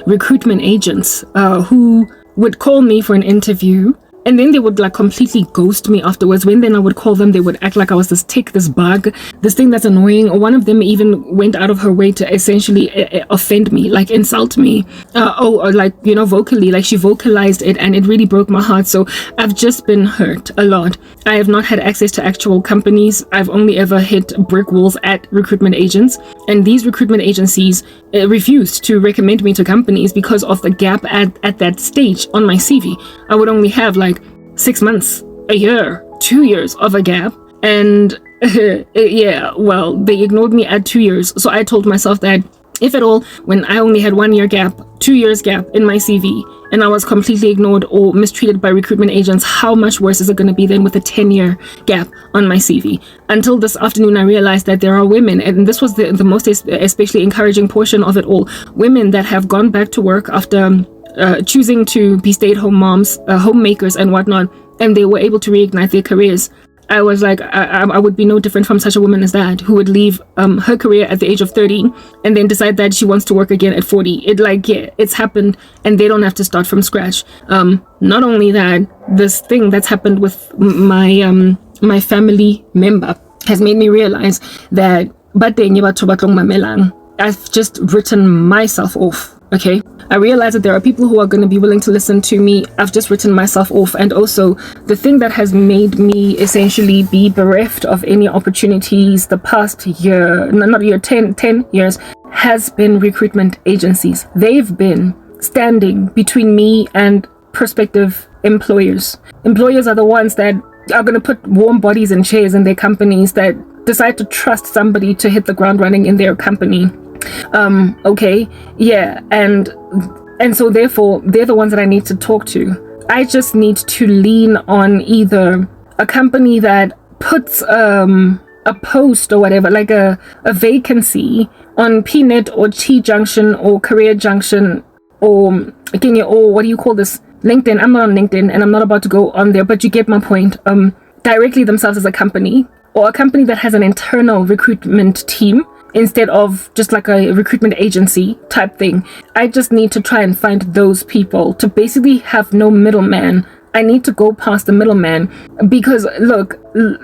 recruitment agents who would call me for an interview, and then they would like completely ghost me afterwards. When then I would call them, they would act like I was this tick, this bug, this thing that's annoying. Or one of them even went out of her way to essentially offend me, like insult me, or like, vocally, like she vocalized it, and it really broke my heart. So I've just been hurt a lot. I have not had access to actual companies. I've only ever hit brick walls at recruitment agents, and these recruitment agencies refused to recommend me to companies because of the gap at that stage on my CV. I would only have like 6 months, a year, 2 years of a gap, and they ignored me at 2 years. So I told myself that if at all, when I only had 1 year gap, 2 years gap in my CV, and I was completely ignored or mistreated by recruitment agents, how much worse is it going to be then with a 10-year gap on my CV? Until this afternoon, I realized that there are women, and this was the most especially encouraging portion of it all, women that have gone back to work after choosing to be stay-at-home moms, homemakers and whatnot, and they were able to reignite their careers. I was like, I would be no different from such a woman as that, who would leave her career at the age of 30 and then decide that she wants to work again at 40. It's happened, and they don't have to start from scratch. Not only that, this thing that's happened with my family member has made me realize that I've just written myself off. Okay, I realize that there are people who are going to be willing to listen to me. I've just written myself off. And also, the thing that has made me essentially be bereft of any opportunities the past year, 10 years, has been recruitment agencies. They've been standing between me and prospective employers. Employers are the ones that are going to put warm bodies and chairs in their companies, that decide to trust somebody to hit the ground running in their company. And And so therefore, they're the ones that I need to talk to. I just need to lean on either a company that puts a post or whatever, like a vacancy on PNet or T Junction or Career Junction or what do you call this? LinkedIn. I'm not on LinkedIn and I'm not about to go on there, but you get my point. Directly themselves as a company, or a company that has an internal recruitment team instead of just like a recruitment agency type thing. I just need to try and find those people to basically have no middleman. I need to go past the middleman because look,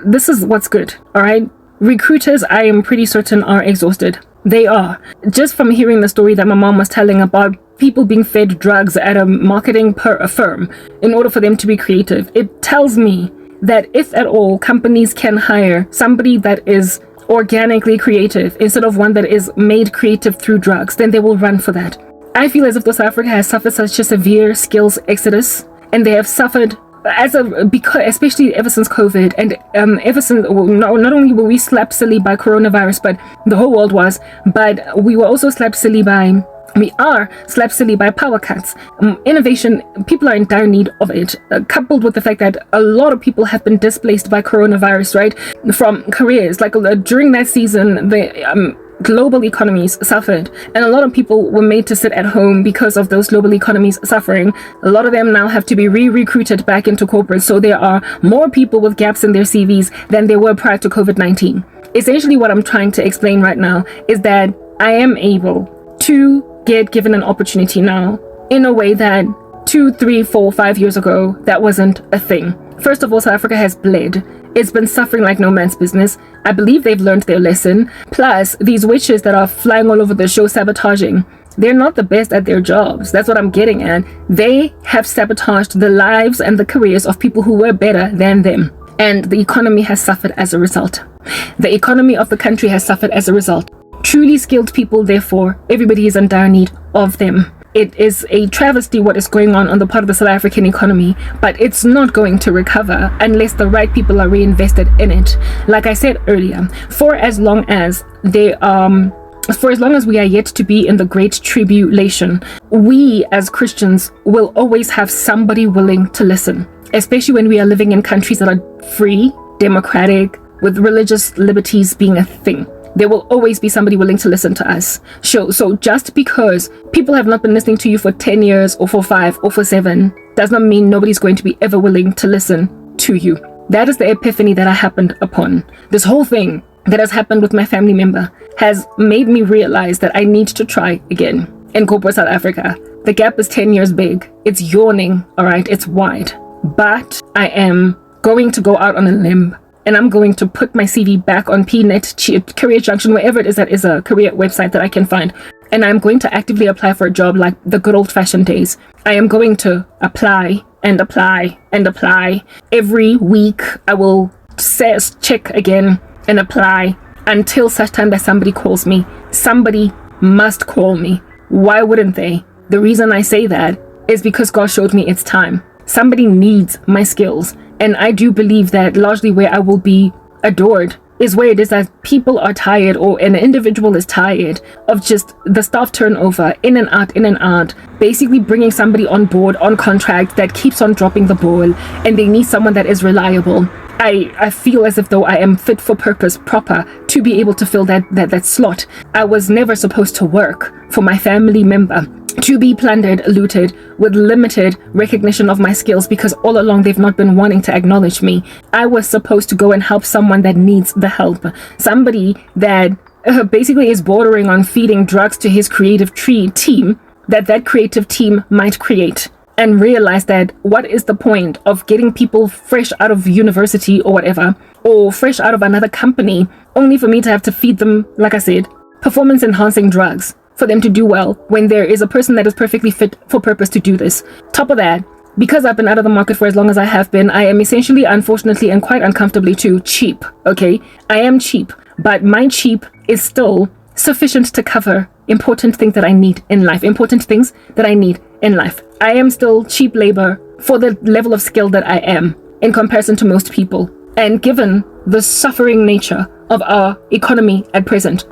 this is what's good. All right. Recruiters, I am pretty certain, are exhausted. They are. Just from hearing the story that my mom was telling about people being fed drugs at a marketing firm in order for them to be creative, it tells me that if at all companies can hire somebody that is organically creative instead of one that is made creative through drugs, then they will run for that. I feel as if South Africa has suffered such a severe skills exodus, and they have suffered because especially ever since COVID, and ever since not only were we slapped silly by coronavirus, but the whole world was, but we were also slapped silly by power cuts. Innovation, people are in dire need of it, coupled with the fact that a lot of people have been displaced by coronavirus, right, from careers. Like during that season, the global economies suffered, and a lot of people were made to sit at home because of those global economies suffering. A lot of them now have to be recruited back into corporate, so there are more people with gaps in their CVs than there were prior to COVID-19. Essentially, what I'm trying to explain right now is that I am able to get given an opportunity now in a way that 2, 3, 4, 5 years ago, that wasn't a thing. First of all, South Africa has bled. It's been suffering like no man's business. I believe they've learned their lesson. Plus, these witches that are flying all over the show sabotaging, they're not the best at their jobs. That's what I'm getting at. They have sabotaged the lives and the careers of people who were better than them. And the economy has suffered as a result. The economy of the country has suffered as a result. Truly skilled people, therefore, everybody is in dire need of them. It is a travesty what is going on the part of the South African economy, but it's not going to recover unless the right people are reinvested in it. Like I said earlier, for as long as we are yet to be in the great tribulation, we as Christians will always have somebody willing to listen, especially when we are living in countries that are free, democratic, with religious liberties being a thing. There will always be somebody willing to listen to us. So just because people have not been listening to you for 10 years or for 5 or for 7 does not mean nobody's going to be ever willing to listen to you. That is the epiphany that I happened upon. This whole thing that has happened with my family member has made me realize that I need to try again in corporate South Africa. The gap is 10 years big. It's yawning, all right? It's wide. But I am going to go out on a limb, and I'm going to put my CV back on PNet, Career Junction, wherever it is that is a career website that I can find. And I'm going to actively apply for a job like the good old-fashioned days. I am going to apply and apply and apply. Every week, I will check again and apply until such time that somebody calls me. Somebody must call me. Why wouldn't they? The reason I say that is because God showed me it's time. Somebody needs my skills. And I do believe that largely where I will be adored is where it is that people are tired, or an individual is tired of just the staff turnover in and out, basically bringing somebody on board on contract that keeps on dropping the ball, and they need someone that is reliable. I feel as if though I am fit for purpose proper to be able to fill that slot. I was never supposed to work for my family member to be plundered, looted, with limited recognition of my skills, because all along they've not been wanting to acknowledge me. I was supposed to go and help someone that needs the help. Somebody that basically is bordering on feeding drugs to his creative team, that creative team might create. And realize that what is the point of getting people fresh out of university or whatever, or fresh out of another company, only for me to have to feed them, like I said, performance enhancing drugs for them to do well, when there is a person that is perfectly fit for purpose to do this. Top of that, because I've been out of the market for as long as I have been, I am essentially, unfortunately, and quite uncomfortably too, cheap. Okay, I am cheap, but my cheap is still sufficient to cover important things that I need in life. I am still cheap labor for the level of skill that I am in comparison to most people. And given the suffering nature of our economy at present,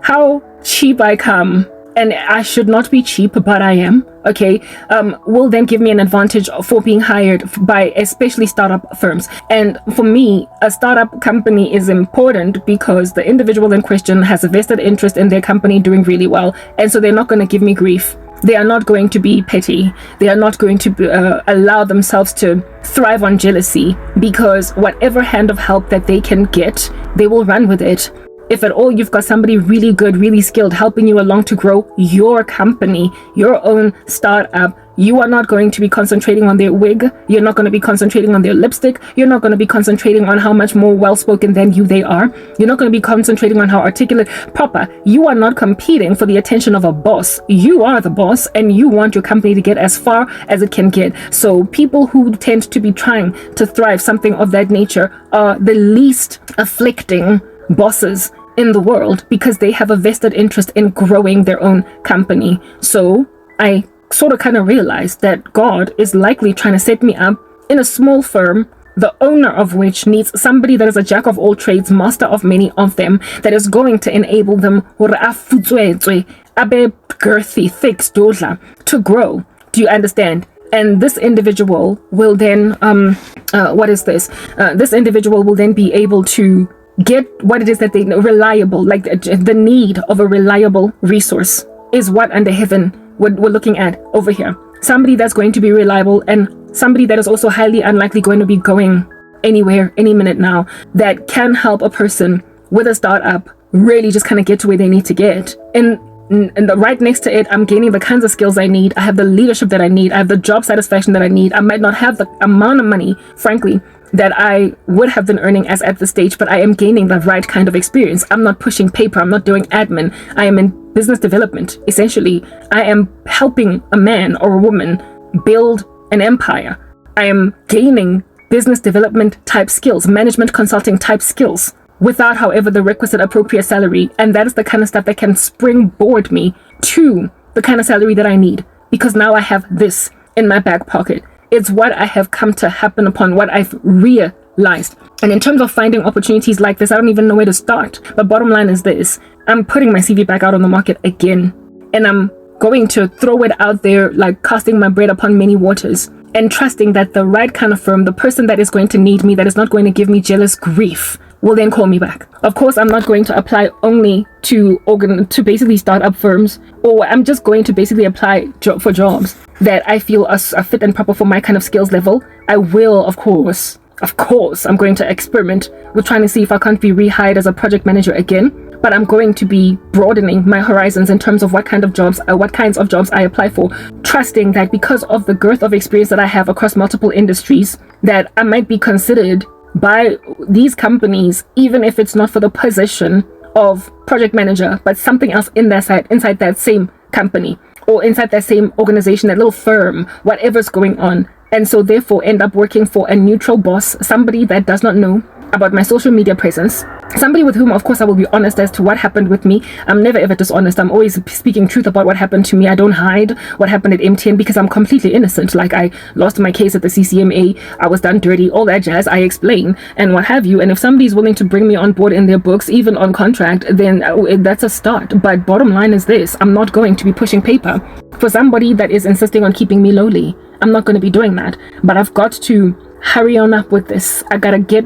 how cheap I come and I should not be cheap, but I am, okay, will then give me an advantage for being hired by especially startup firms. And for me, a startup company is important because the individual in question has a vested interest in their company doing really well, and so they're not going to give me grief. They are not going to be petty. They are not going to allow themselves to thrive on jealousy, because whatever hand of help that they can get, they will run with it. If at all you've got somebody really good, really skilled, helping you along to grow your company, your own startup, you are not going to be concentrating on their wig. You're not going to be concentrating on their lipstick. You're not going to be concentrating on how much more well-spoken than you they are. You're not going to be concentrating on how articulate, proper. You are not competing for the attention of a boss. You are the boss, and you want your company to get as far as it can get. So people who tend to be trying to thrive something of that nature are the least afflicting bosses in the world, because they have a vested interest in growing their own company. So I sort of kind of realized that God is likely trying to set me up in a small firm, the owner of which needs somebody that is a jack of all trades, master of many of them, that is going to enable them girthy, thick, to grow. Do you understand? And this individual will then this individual will then be able to get what it is that they know, reliable, like the need of a reliable resource is what under heaven we're looking at over here. Somebody that's going to be reliable, and somebody that is also highly unlikely going to be going anywhere any minute now, that can help a person with a startup really just kind of get to where they need to get. And right next to it, I'm gaining the kinds of skills I need. I have the leadership that I need. I have the job satisfaction that I need. I might not have the amount of money, frankly, that I would have been earning as at the stage, but I am gaining the right kind of experience. I'm not pushing paper. I'm not doing admin. I am in business development. Essentially, I am helping a man or a woman build an empire. I am gaining business development type skills, management consulting type skills, without, however, the requisite appropriate salary. And that is the kind of stuff that can springboard me to the kind of salary that I need, because now I have this in my back pocket. It's what I have come to happen upon, what I've realized. And in terms of finding opportunities like this, I don't even know where to start. But bottom line is this: I'm putting my CV back out on the market again, and I'm going to throw it out there, like casting my bread upon many waters, and trusting that the right kind of firm, the person that is going to need me, that is not going to give me jealous grief, will then call me back. Of course, I'm not going to apply only to basically startup firms, or I'm just going to basically apply for jobs that I feel are fit and proper for my kind of skills level. I will, of course, I'm going to experiment with trying to see if I can't be rehired as a project manager again. But I'm going to be broadening my horizons in terms of what kinds of jobs I apply for, trusting that because of the girth of experience that I have across multiple industries, that I might be considered by these companies, even if it's not for the position of project manager, but something else inside that same company, or inside that same organization, that little firm, whatever's going on. And so therefore end up working for a neutral boss, somebody that does not know about my social media presence, somebody with whom, of course, I will be honest as to what happened with me. I'm never ever dishonest. I'm always speaking truth about what happened to me. I don't hide what happened at MTN, because I'm completely innocent. Like, I lost my case at the CCMA, I was done dirty, all that jazz, I explain, and what have you. And if somebody's willing to bring me on board in their books, even on contract, then that's a start. But bottom line is this: I'm not going to be pushing paper for somebody that is insisting on keeping me lowly. I'm not going to be doing that. But I've got to hurry on up with this. I gotta get,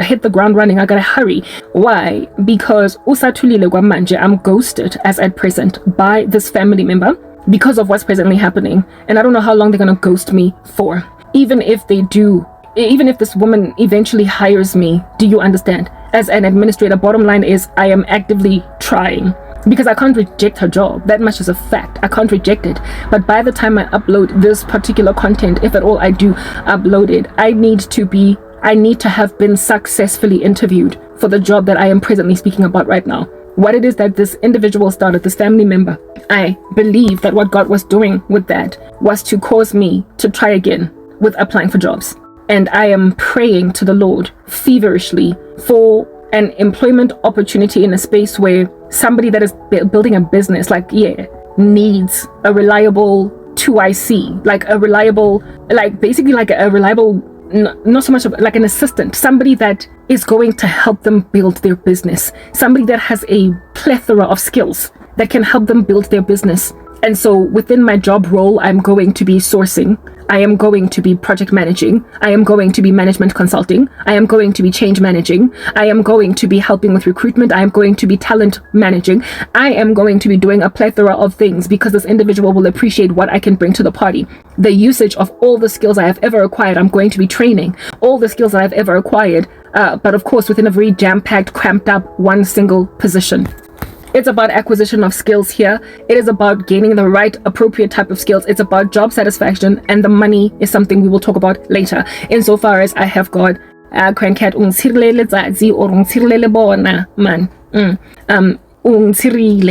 hit the ground running. I gotta hurry. Why? Because I'm ghosted as at present by this family member because of what's presently happening, and I don't know how long they're gonna ghost me for. Even if this woman eventually hires me, do you understand? As an administrator, bottom line is I am actively trying, because I can't reject her job. That much is a fact. I can't reject it. But by the time I upload this particular content, if at all I do upload it, I need to have been successfully interviewed for the job that I am presently speaking about right now. What it is that this individual started, this family member, I believe that what God was doing with that was to cause me to try again with applying for jobs. And I am praying to the Lord feverishly for an employment opportunity in a space where somebody that is building a business, needs a reliable 2IC, not so much like an assistant, somebody that is going to help them build their business, somebody that has a plethora of skills that can help them build their business. And so within my job role, I'm going to be sourcing. I am going to be project managing. I am going to be management consulting. I am going to be change managing. I am going to be helping with recruitment. I am going to be talent managing. I am going to be doing a plethora of things because this individual will appreciate what I can bring to the party. The usage of all the skills I have ever acquired, I'm going to be training all the skills that I've ever acquired, but of course within a very jam-packed, cramped up one single position. It's about acquisition of skills here. It is about gaining the right appropriate type of skills. It's about job satisfaction, and the money is something we will talk about later. Insofar as I have got crankat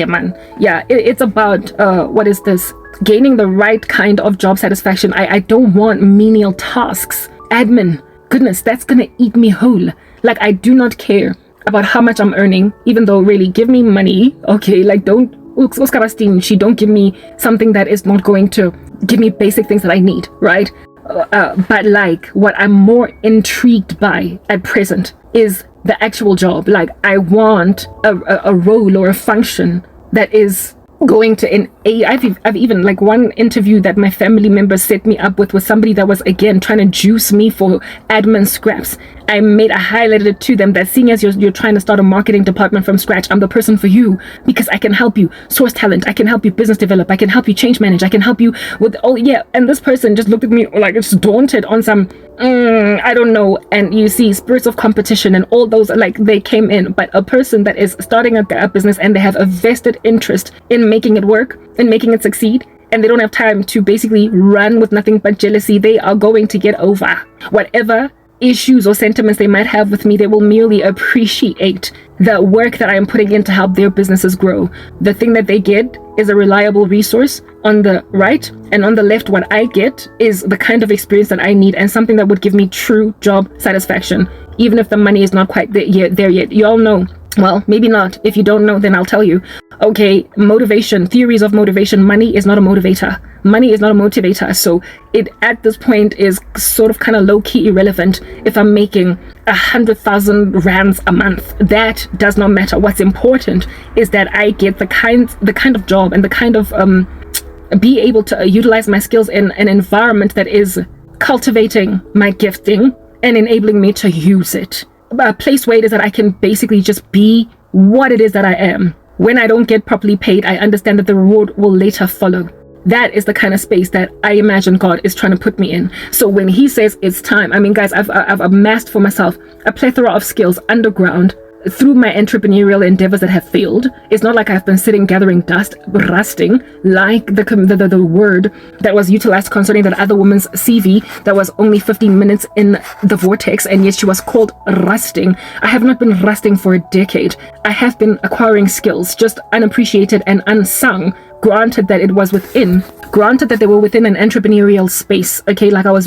man. Yeah, it's about what is this? Gaining the right kind of job satisfaction. I don't want menial tasks. Admin, goodness, that's gonna eat me whole. Like, I do not care about how much I'm earning, even though really give me money, okay? Like, don't give me something that is not going to give me basic things that I need, right? But like, what I'm more intrigued by at present is the actual job. Like, I want a role or a function that is going to I've even, like, one interview that my family members set me up with was somebody that was again trying to juice me for admin scraps. I highlighted it to them that seeing as you're trying to start a marketing department from scratch, I'm the person for you because I can help you source talent, I can help you business develop, I can help you change manage, I can help you with all. Yeah, and this person just looked at me like it's daunted on some I don't know. And you see spirits of competition and all those, like, they came in. But a person that is starting a business and they have a vested interest in making it work and making it succeed, and they don't have time to basically run with nothing but jealousy, they are going to get over whatever issues or sentiments they might have with me. They will merely appreciate the work that I am putting in to help their businesses grow. The thing that they get is a reliable resource on the right, and on the left, what I get is the kind of experience that I need and something that would give me true job satisfaction, even if the money is not quite there yet. You all know. Well, maybe not. If you don't know, then I'll tell you. Okay, motivation, theories of motivation. Money is not a motivator. Money is not a motivator. So it, at this point, is sort of kind of low-key irrelevant if I'm making 100,000 rands a month. That does not matter. What's important is that I get the kind of job and the kind of be able to utilize my skills in an environment that is cultivating my gifting and enabling me to use it. A place where it is that I can basically just be what it is that I am. When I don't get properly paid, I understand that the reward will later follow. That is the kind of space that I imagine God is trying to put me in. So when he says it's time, I mean, guys, I've amassed for myself a plethora of skills underground through my entrepreneurial endeavors that have failed. It's not like I've been sitting gathering dust, rusting, like the word that was utilized concerning that other woman's CV that was only 15 minutes in the vortex, and yet she was called rusting. I have not been rusting for a decade. I have been acquiring skills, just unappreciated and unsung. Granted that they were within an entrepreneurial space. Okay, like I was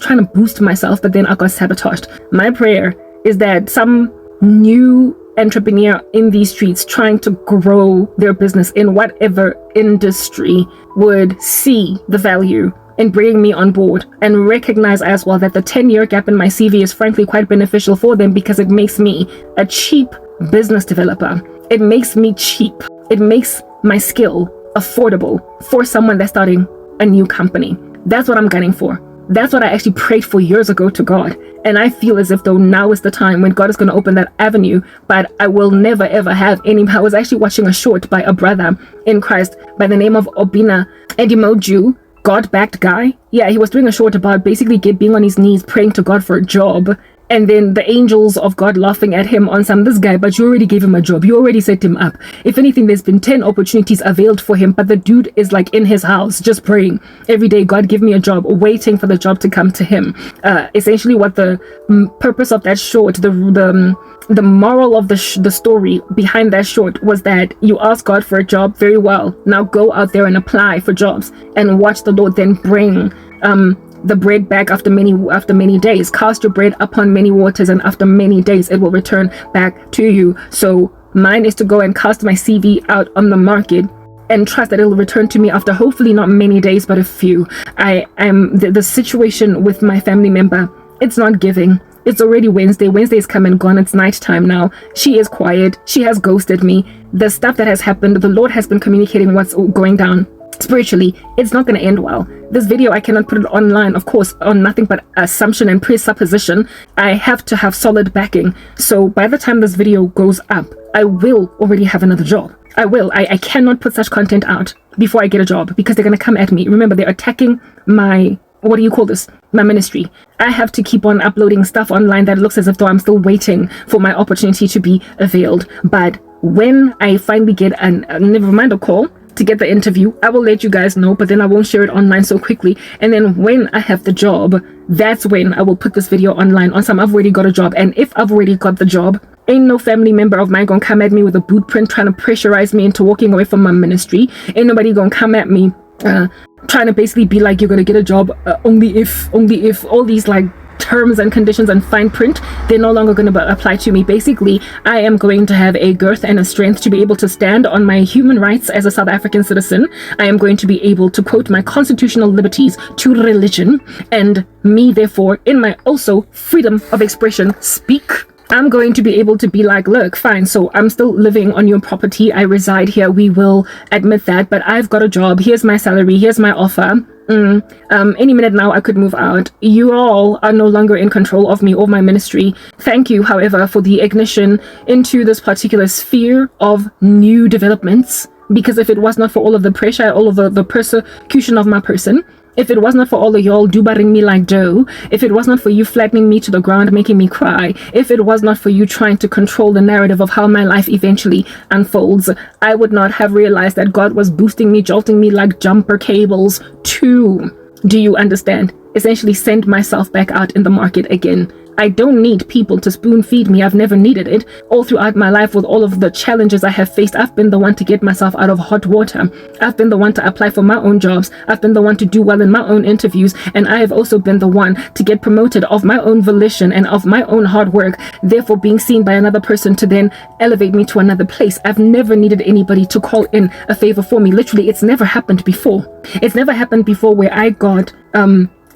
trying to boost myself, but then I got sabotaged. My prayer is that some new entrepreneur in these streets trying to grow their business in whatever industry would see the value in bringing me on board and recognize as well that the 10-year gap in my CV is frankly quite beneficial for them, because it makes me a cheap business developer. It makes me cheap. It makes my skill affordable for someone that's starting a new company. That's what I'm gunning for. That's what I actually prayed for years ago to God. And I feel as if though now is the time when God is going to open that avenue, but I will never ever have any. I was actually watching a short by a brother in Christ by the name of Obina Edimoju, God-backed guy. Yeah, he was doing a short about basically being on his knees praying to God for a job. And then the angels of God laughing at him on this guy, but you already gave him a job. You already set him up. If anything, there's been 10 opportunities availed for him, but the dude is like in his house, just praying every day, God, give me a job, waiting for the job to come to him. Essentially what the purpose of that short, the moral of the story behind that short was that you ask God for a job, very well. Now go out there and apply for jobs and watch the Lord then bring the bread back after many days. Cast your bread upon many waters, and after many days it will return back to you. So mine is to go and cast my CV out on the market and trust that it will return to me after hopefully not many days, but a few. I am the situation with my family member. It's not giving. It's already Wednesday. Wednesday is come and gone. It's nighttime now. She is quiet. She has ghosted me. The stuff that has happened, the Lord has been communicating what's going down. Spiritually, it's not going to end well. This video, I cannot put it online, of course, on nothing but assumption and presupposition. I have to have solid backing. So by the time this video goes up, I will already have another job. I will. I cannot put such content out before I get a job, because they're going to come at me. Remember, they're attacking my, what do you call this? My ministry. I have to keep on uploading stuff online that looks as if though I'm still waiting for my opportunity to be availed. But when I finally get never mind a call to get the interview, I will let you guys know, but then I won't share it online so quickly. And then when I have the job, that's when I will put this video online on some I've already got a job. And if I've already got the job, ain't no family member of mine gonna come at me with a boot print trying to pressurize me into walking away from my ministry. Ain't nobody gonna come at me trying to basically be like, you're gonna get a job only if all these like terms and conditions and fine print, they're no longer going to apply to me. Basically, I am going to have a girth and a strength to be able to stand on my human rights as a South African citizen. I am going to be able to quote my constitutional liberties to religion, and me, therefore, in my also freedom of expression, speak. I'm going to be able to be like, look, fine, so I'm still living on your property. I reside here. We will admit that, but I've got a job. Here's my salary. Here's my offer. Any minute now I could move out. You all are no longer in control of me or my ministry. Thank you, however, for the ignition into this particular sphere of new developments, because if it was not for all of the pressure, all of the persecution of my person, if it was not for all of y'all dubaring me like dough, if it was not for you flattening me to the ground, making me cry, if it was not for you trying to control the narrative of how my life eventually unfolds, I would not have realized that God was boosting me, jolting me like jumper cables to, do you understand, essentially send myself back out in the market again. I don't need people to spoon feed me. I've never needed it. All throughout my life, with all of the challenges I have faced, I've been the one to get myself out of hot water. I've been the one to apply for my own jobs. I've been the one to do well in my own interviews. And I have also been the one to get promoted of my own volition and of my own hard work, therefore being seen by another person to then elevate me to another place. I've never needed anybody to call in a favor for me. Literally, it's never happened before. It's never happened before where I got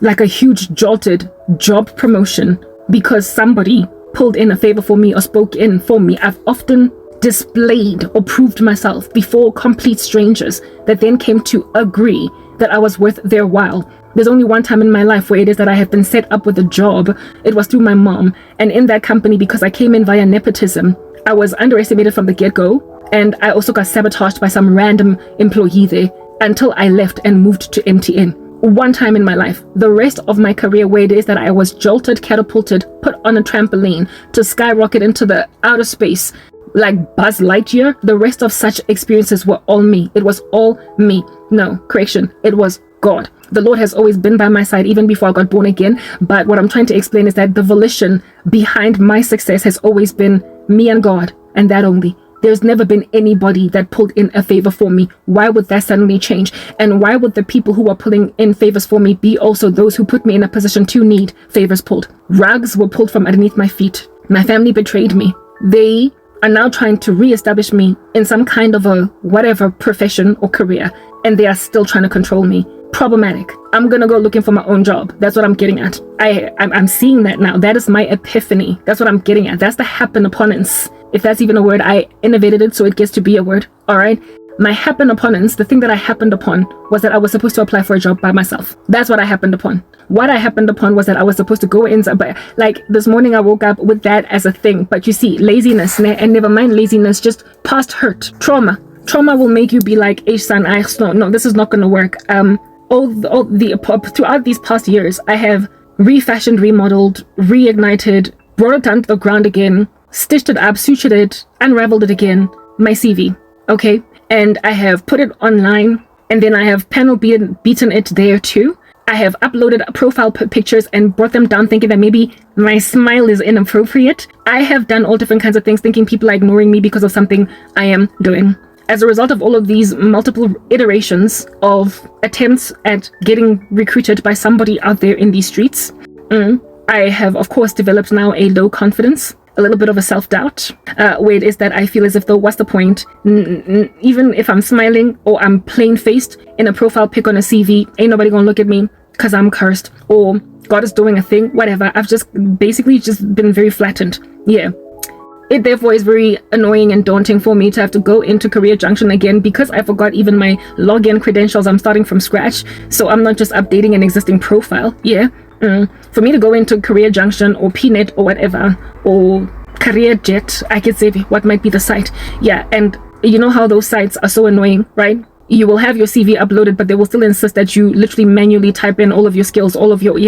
like a huge jolted job promotion because somebody pulled in a favor for me or spoke in for me. I've often displayed or proved myself before complete strangers that then came to agree that I was worth their while. There's only one time in my life where it is that I have been set up with a job. It was through my mom. And in that company, because I came in via nepotism, I was underestimated from the get-go. And I also got sabotaged by some random employee there until I left and moved to MTN. One time in my life. The rest of my career, where it is that I was jolted, catapulted, put on a trampoline to skyrocket into the outer space like Buzz Lightyear, the rest of such experiences were all me. It was all me. No, correction, it was God. The Lord has always been by my side even before I got born again. But what I'm trying to explain is that the volition behind my success has always been me and God, and that only. There's never been anybody that pulled in a favor for me. Why would that suddenly change? And why would the people who are pulling in favors for me be also those who put me in a position to need favors pulled? Rugs were pulled from underneath my feet. My family betrayed me. They are now trying to reestablish me in some kind of a whatever profession or career, and they are still trying to control me. Problematic. I'm gonna go looking for my own job. That's what I'm getting at. I'm seeing that now. That is my epiphany. That's what I'm getting at. That's the happen opponents. If that's even a word, I innovated it so it gets to be a word. All right. My happen opponents, the thing that I happened upon was that I was supposed to apply for a job by myself. That's what I happened upon. What I happened upon was that I was supposed to go in, but like this morning I woke up with that as a thing. But you see, laziness, and never mind laziness, just past hurt, trauma. Trauma will make you be like, "Hey, son, no, this is not going to work." Throughout these past years, I have refashioned, remodeled, reignited, brought it down to the ground again, stitched it up, sutured it, unraveled it again, my CV, okay? And I have put it online, and then I have panel beaten it there too. I have uploaded profile pictures and brought them down thinking that maybe my smile is inappropriate. I have done all different kinds of things thinking people are ignoring me because of something I am doing. As a result of all of these multiple iterations of attempts at getting recruited by somebody out there in these streets, I have, of course, developed now a low confidence, a little bit of a self-doubt, where it is that I feel as if though, what's the point? Even if I'm smiling or I'm plain-faced in a profile pic on a CV, ain't nobody gonna look at me because I'm cursed. Or God is doing a thing, whatever. I've just basically just been very flattened. Yeah. It therefore is very annoying and daunting for me to have to go into Career Junction again because I forgot even my login credentials. I'm starting from scratch, so I'm not just updating an existing profile. Yeah. For me to go into Career Junction or PNet or whatever, or Career Jet, I could say what might be the site. Yeah, and you know how those sites are so annoying, right? You will have your CV uploaded, but they will still insist that you literally manually type in all of your skills, all of your,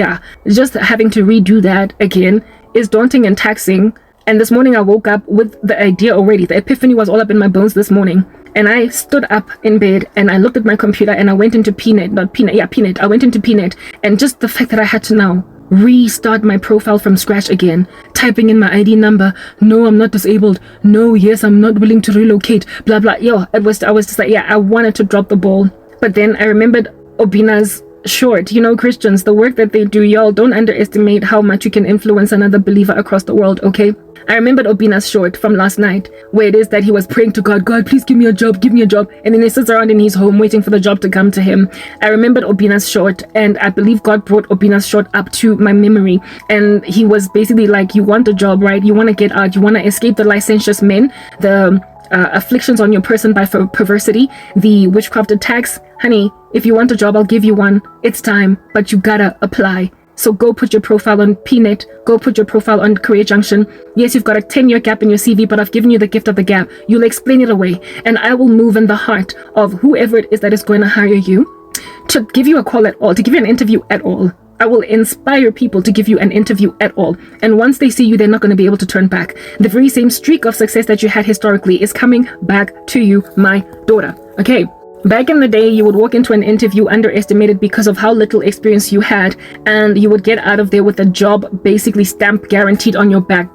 just having to redo that again is daunting and taxing. And this morning I woke up with the idea already. The epiphany was all up in my bones this morning. And I stood up in bed and I looked at my computer and I went into PNet. I went into PNet, and just the fact that I had to now restart my profile from scratch again, typing in my ID number. No, I'm not disabled. No, yes, I'm not willing to relocate. Blah, blah. I was just like, I wanted to drop the ball. But then I remembered Obina's short. Christians, the work that they do, y'all don't underestimate how much you can influence another believer across the world, okay? I remembered Obina's short from last night, where it is that he was praying to God, God, please give me a job, and then he sits around in his home waiting for the job to come to him. I remembered Obina's short, and I believe God brought Obina's short up to my memory, and he was basically like, you want a job, right? You want to get out, you want to escape the licentious men, the afflictions on your person by perversity, the witchcraft attacks. Honey, if you want a job, I'll give you one. It's time, but you gotta apply. So go put your profile on PNet, go put your profile on Career Junction. Yes, you've got a 10-year gap in your CV, but I've given you the gift of the gap. You'll explain it away, and I will move in the heart of whoever it is that is going to hire you to give you a call at all, to give you an interview at all. I will inspire people to give you an interview at all. And once they see you, they're not going to be able to turn back. The very same streak of success that you had historically is coming back to you, my daughter. Okay. Back in the day, you would walk into an interview underestimated because of how little experience you had, and you would get out of there with a job basically stamped guaranteed on your back.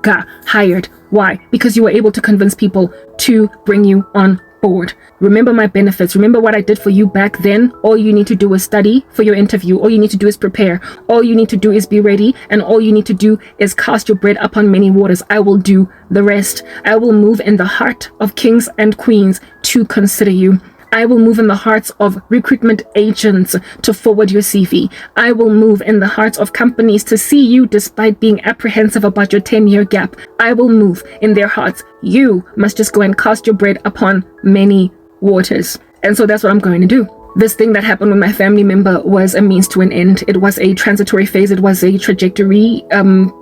Hired. Why? Because you were able to convince people to bring you on board. Remember my benefits. Remember what I did for you back then. All you need to do is study for your interview. All you need to do is prepare. All you need to do is be ready. And all you need to do is cast your bread upon many waters. I will do the rest. I will move in the heart of kings and queens to consider you. I will move in the hearts of recruitment agents to forward your CV. I will move in the hearts of companies to see you despite being apprehensive about your 10-year gap. I will move in their hearts. You must just go and cast your bread upon many waters. And so that's what I'm going to do. This thing that happened with my family member was a means to an end. It was a transitory phase. It was a trajectory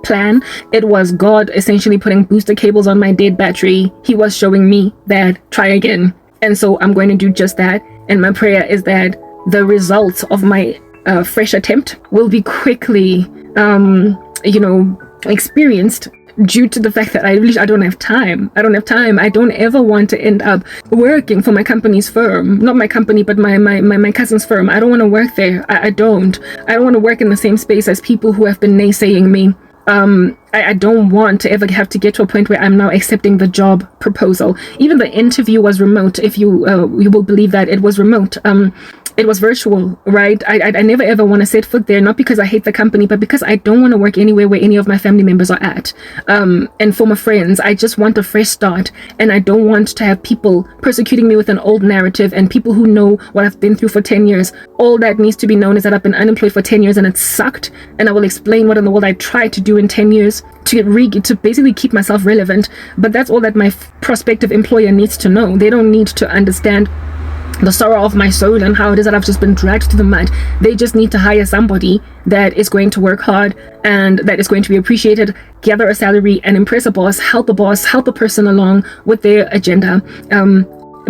plan. It was God essentially putting booster cables on my dead battery. He was showing me that try again. And so I'm going to do just that. And my prayer is that the results of my fresh attempt will be quickly, experienced due to the fact that I don't have time. I don't ever want to end up working for my company's firm. Not my company, but my cousin's firm. I don't want to work there. I don't want to work in the same space as people who have been naysaying me. I don't want to ever have to get to a point where I'm now accepting the job proposal. Even the interview was remote. If you will believe that it was remote. It was virtual, right? I never ever want to set foot there, not because I hate the company, but because I don't want to work anywhere where any of my family members are at. And former friends, I just want a fresh start. And I don't want to have people persecuting me with an old narrative and people who know what I've been through for 10 years. All that needs to be known is that I've been unemployed for 10 years and it sucked. And I will explain what in the world I tried to do in 10 years to basically keep myself relevant. But that's all that my prospective employer needs to know. They don't need to understand the sorrow of my soul and how it is that I've just been dragged to the mud. They just need to hire somebody that is going to work hard and that is going to be appreciated, gather a salary and impress a boss, help a person along with their agenda,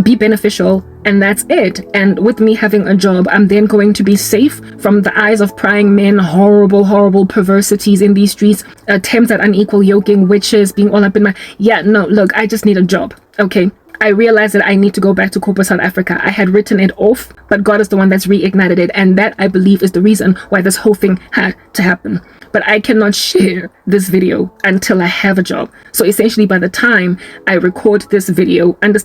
be beneficial, and that's it. And with me having a job, I'm then going to be safe from the eyes of prying men, horrible perversities in these streets, attempts at unequal yoking, witches being all up in my... Look, I just need a job, okay? I realized that I need to go back to corporate South Africa. I had written it off, but God is the one that's reignited it. And that, I believe, is the reason why this whole thing had to happen. But I cannot share this video until I have a job. So essentially, by the time I record this video, but I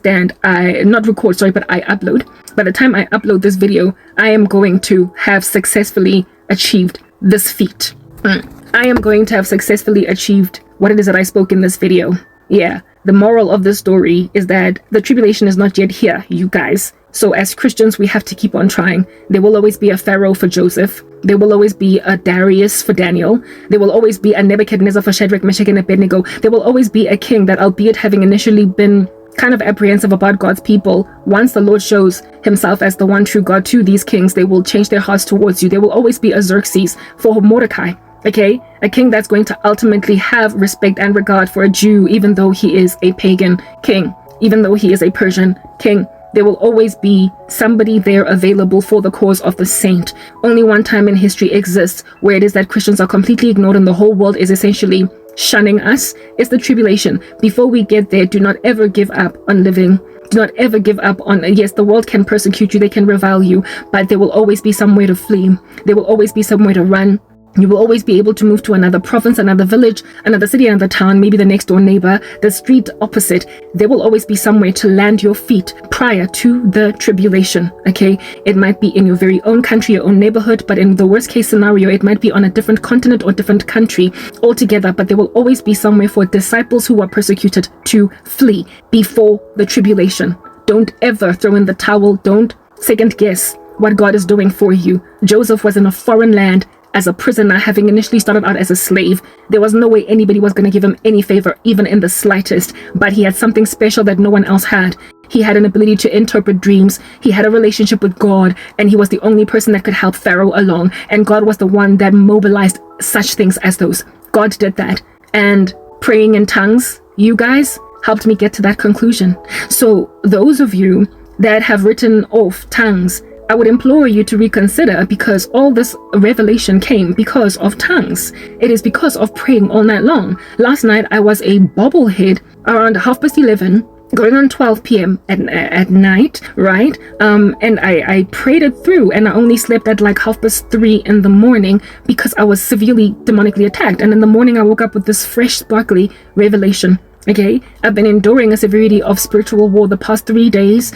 upload. By the time I upload this video, I am going to have successfully achieved this feat. I am going to have successfully achieved what it is that I spoke in this video. Yeah. the moral of this story is that the tribulation is not yet here, you guys. So as Christians, we have to keep on trying. There will always be a Pharaoh for Joseph. There will always be a Darius for Daniel. There will always be a Nebuchadnezzar for Shadrach, Meshach, and Abednego. There will always be a king that, albeit having initially been kind of apprehensive about God's people, once the Lord shows himself as the one true God to these kings, they will change their hearts towards you. There will always be a Xerxes for Mordecai. Okay, a king that's going to ultimately have respect and regard for a Jew, even though he is a pagan king, even though he is a Persian king. There will always be somebody there available for the cause of the saint. Only one time in history exists where it is that Christians are completely ignored and the whole world is essentially shunning us. It's the tribulation. Before we get there, do not ever give up on living. Do not ever give up on, yes, the world can persecute you, they can revile you, but there will always be somewhere to flee. There will always be somewhere to run. You will always be able to move to another province, another village, another city, another town, maybe the next door neighbor, the street opposite. There will always be somewhere to land your feet prior to the tribulation, okay? It might be in your very own country, your own neighborhood, but in the worst case scenario, it might be on a different continent or different country altogether, but there will always be somewhere for disciples who are persecuted to flee before the tribulation. Don't ever throw in the towel. Don't second guess what God is doing for you. Joseph was in a foreign land as a prisoner, having initially started out as a slave. There was no way anybody was going to give him any favor, even in the slightest, but he had something special that no one else had. He had an ability to interpret dreams. He had a relationship with God, and he was the only person that could help Pharaoh along, and God was the one that mobilized such things as those. God did that. And praying in tongues, you guys, helped me get to that conclusion. So those of you that have written off tongues, I would implore you to reconsider, because all this revelation came because of tongues. It is because of praying all night long. Last night, I was a bobblehead around 11:30, going on 12 p.m. at night, right? And I prayed it through, and I only slept at like 3:30 in the morning because I was severely demonically attacked. And in the morning, I woke up with this fresh, sparkly revelation. Okay, I've been enduring a severity of spiritual war the past 3 days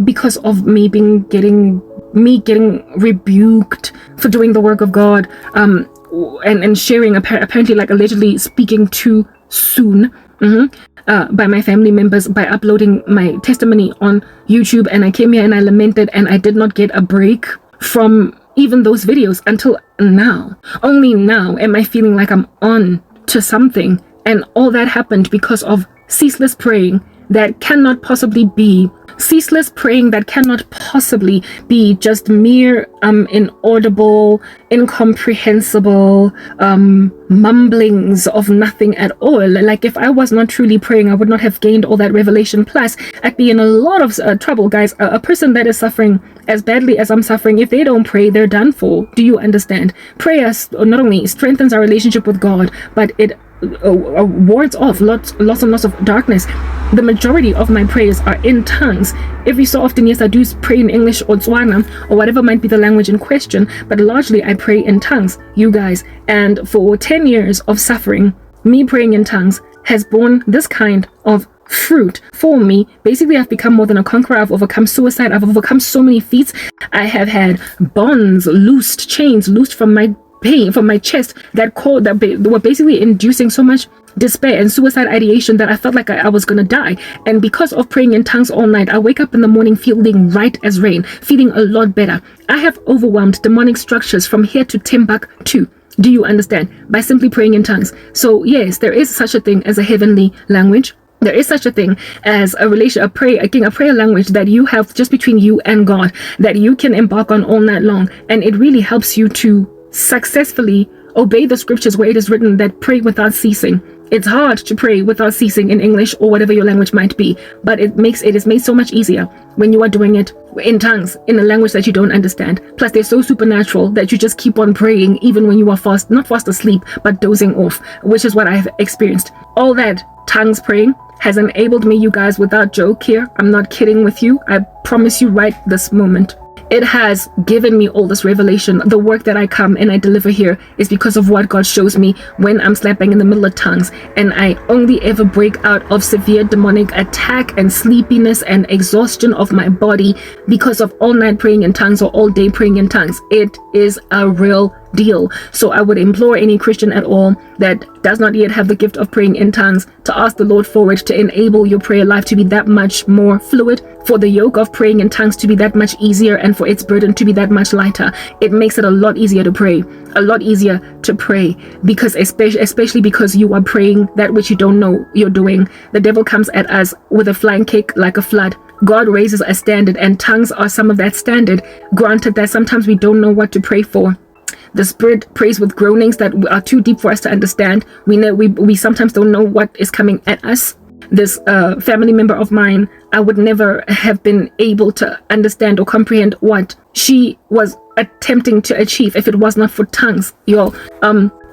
because of me getting rebuked for doing the work of God, and sharing, apparently, like, allegedly speaking too soon by my family members by uploading my testimony on YouTube. And I came here and I lamented, and I did not get a break from even those videos until now. Only now am I feeling like I'm on to something. And all that happened because of ceaseless praying that cannot possibly be just mere inaudible, incomprehensible mumblings of nothing at all. Like, if I was not truly praying, I would not have gained all that revelation. Plus, I'd be in a lot of trouble, guys. A person that is suffering as badly as I'm suffering, if they don't pray, they're done for. Do you understand? Prayer not only strengthens our relationship with God, but it wards off lots and lots of darkness. The majority of my prayers are in tongues. Every so often, yes, I do pray in English or Tswana or whatever might be the language in question, but largely I pray in tongues, you guys. And for 10 years of suffering, me praying in tongues has borne this kind of fruit for me. Basically, I've become more than a conqueror. I've overcome suicide. I've overcome so many feats. I have had bonds loosed, chains loosed from my pain, from my chest, that were basically inducing so much despair and suicide ideation that I felt like I was gonna die. And because of praying in tongues all night, I wake up in the morning feeling right as rain, feeling a lot better. I have overwhelmed demonic structures from here to Timbuktu. Do you understand? By simply praying in tongues. So yes, there is such a thing as a heavenly language. There is such a thing as a prayer language that you have just between you and God, that you can embark on all night long, and it really helps you to successfully obey the scriptures where it is written that pray without ceasing. It's hard to pray without ceasing in English or whatever your language might be, but it is made so much easier when you are doing it in tongues, in a language that you don't understand. Plus, they're so supernatural that you just keep on praying even when you are not fast asleep, but dozing off, which is what I've experienced. All that tongues praying has enabled me, you guys, without joke here. I'm not kidding with you. I promise you right this moment. It has given me all this revelation. The work that I come and I deliver here is because of what God shows me when I'm slap bang in the middle of tongues, and I only ever break out of severe demonic attack and sleepiness and exhaustion of my body because of all night praying in tongues or all day praying in tongues. It is a real deal. So I would implore any Christian at all that does not yet have the gift of praying in tongues to ask the Lord for it, to enable your prayer life to be that much more fluid, for the yoke of praying in tongues to be that much easier, and for its burden to be that much lighter. It makes it a lot easier to pray, because especially because you are praying that which you don't know you're doing. The devil comes at us with a flying kick like a flood. God raises a standard, and tongues are some of that standard. Granted that sometimes we don't know what to pray for. The Spirit prays with groanings that are too deep for us to understand. We sometimes don't know what is coming at us. This family member of mine, I would never have been able to understand or comprehend what she was attempting to achieve if it was not for tongues, y'all.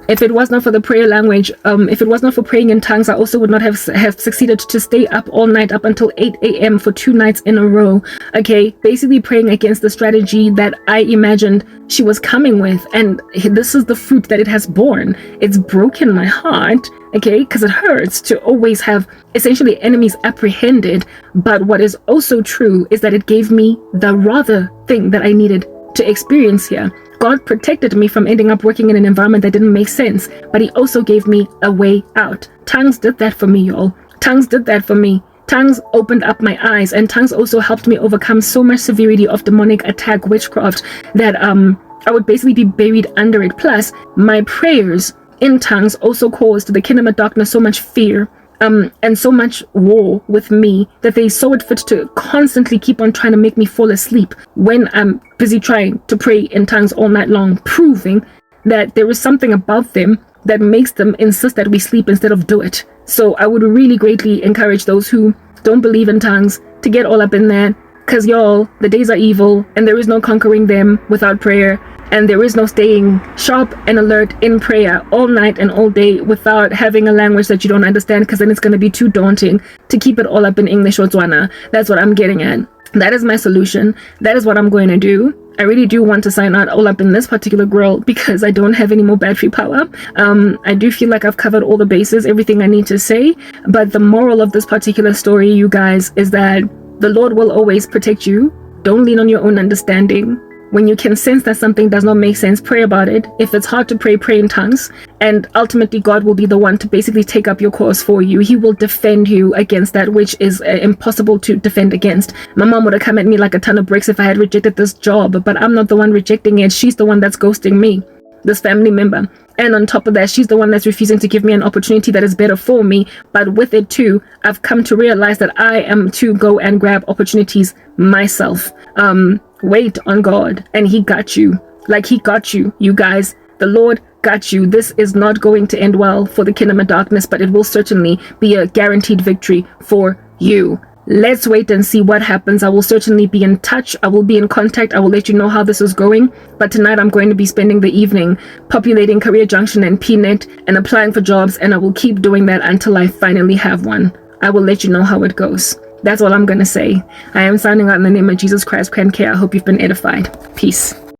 If it was not for the prayer language, if it was not for praying in tongues, I also would not have succeeded to stay up all night, up until 8 a.m. for 2 nights in a row. Okay, basically praying against the strategy that I imagined she was coming with. And this is the fruit that it has borne. It's broken my heart, okay, because it hurts to always have essentially enemies apprehended. But what is also true is that it gave me the rather thing that I needed to experience here. God protected me from ending up working in an environment that didn't make sense, but he also gave me a way out. Tongues did that for me, y'all. Tongues did that for me. Tongues opened up my eyes, and tongues also helped me overcome so much severity of demonic attack, witchcraft, that I would basically be buried under it. Plus, my prayers in tongues also caused the kingdom of darkness so much fear, and so much war with me, that they saw it fit to constantly keep on trying to make me fall asleep when I'm busy trying to pray in tongues all night long, proving that there is something about them that makes them insist that we sleep instead of do it. So I would really greatly encourage those who don't believe in tongues to get all up in that, because y'all, the days are evil and there is no conquering them without prayer. And there is no staying sharp and alert in prayer all night and all day without having a language that you don't understand, because then it's going to be too daunting to keep it all up in English or Tswana. That's what I'm getting at. That is my solution. That is what I'm going to do. I really do want to sign out all up in this particular girl because I don't have any more battery power. I do feel like I've covered all the bases, everything I need to say. But the moral of this particular story, you guys, is that the Lord will always protect you. Don't lean on your own understanding. When you can sense that something does not make sense, pray about it. If it's hard to pray, pray in tongues. And ultimately, God will be the one to basically take up your cause for you. He will defend you against that which is impossible to defend against. My mom would have come at me like a ton of bricks if I had rejected this job, but I'm not the one rejecting it. She's the one that's ghosting me, this family member. And on top of that, she's the one that's refusing to give me an opportunity that is better for me. But with it too, I've come to realize that I am to go and grab opportunities myself. Wait on God, and he got you. Like, he got you, you guys. The Lord got you. This is not going to end well for the kingdom of darkness, but it will certainly be a guaranteed victory for you. Let's wait and see what happens. I will certainly be in touch. I will be in contact. I will let you know how this is going. But tonight I'm going to be spending the evening populating Career Junction and PNet and applying for jobs, and I will keep doing that until I finally have one. I will let you know how it goes. That's all I'm going to say. I am signing out in the name of Jesus Christ. I hope you've been edified. Peace.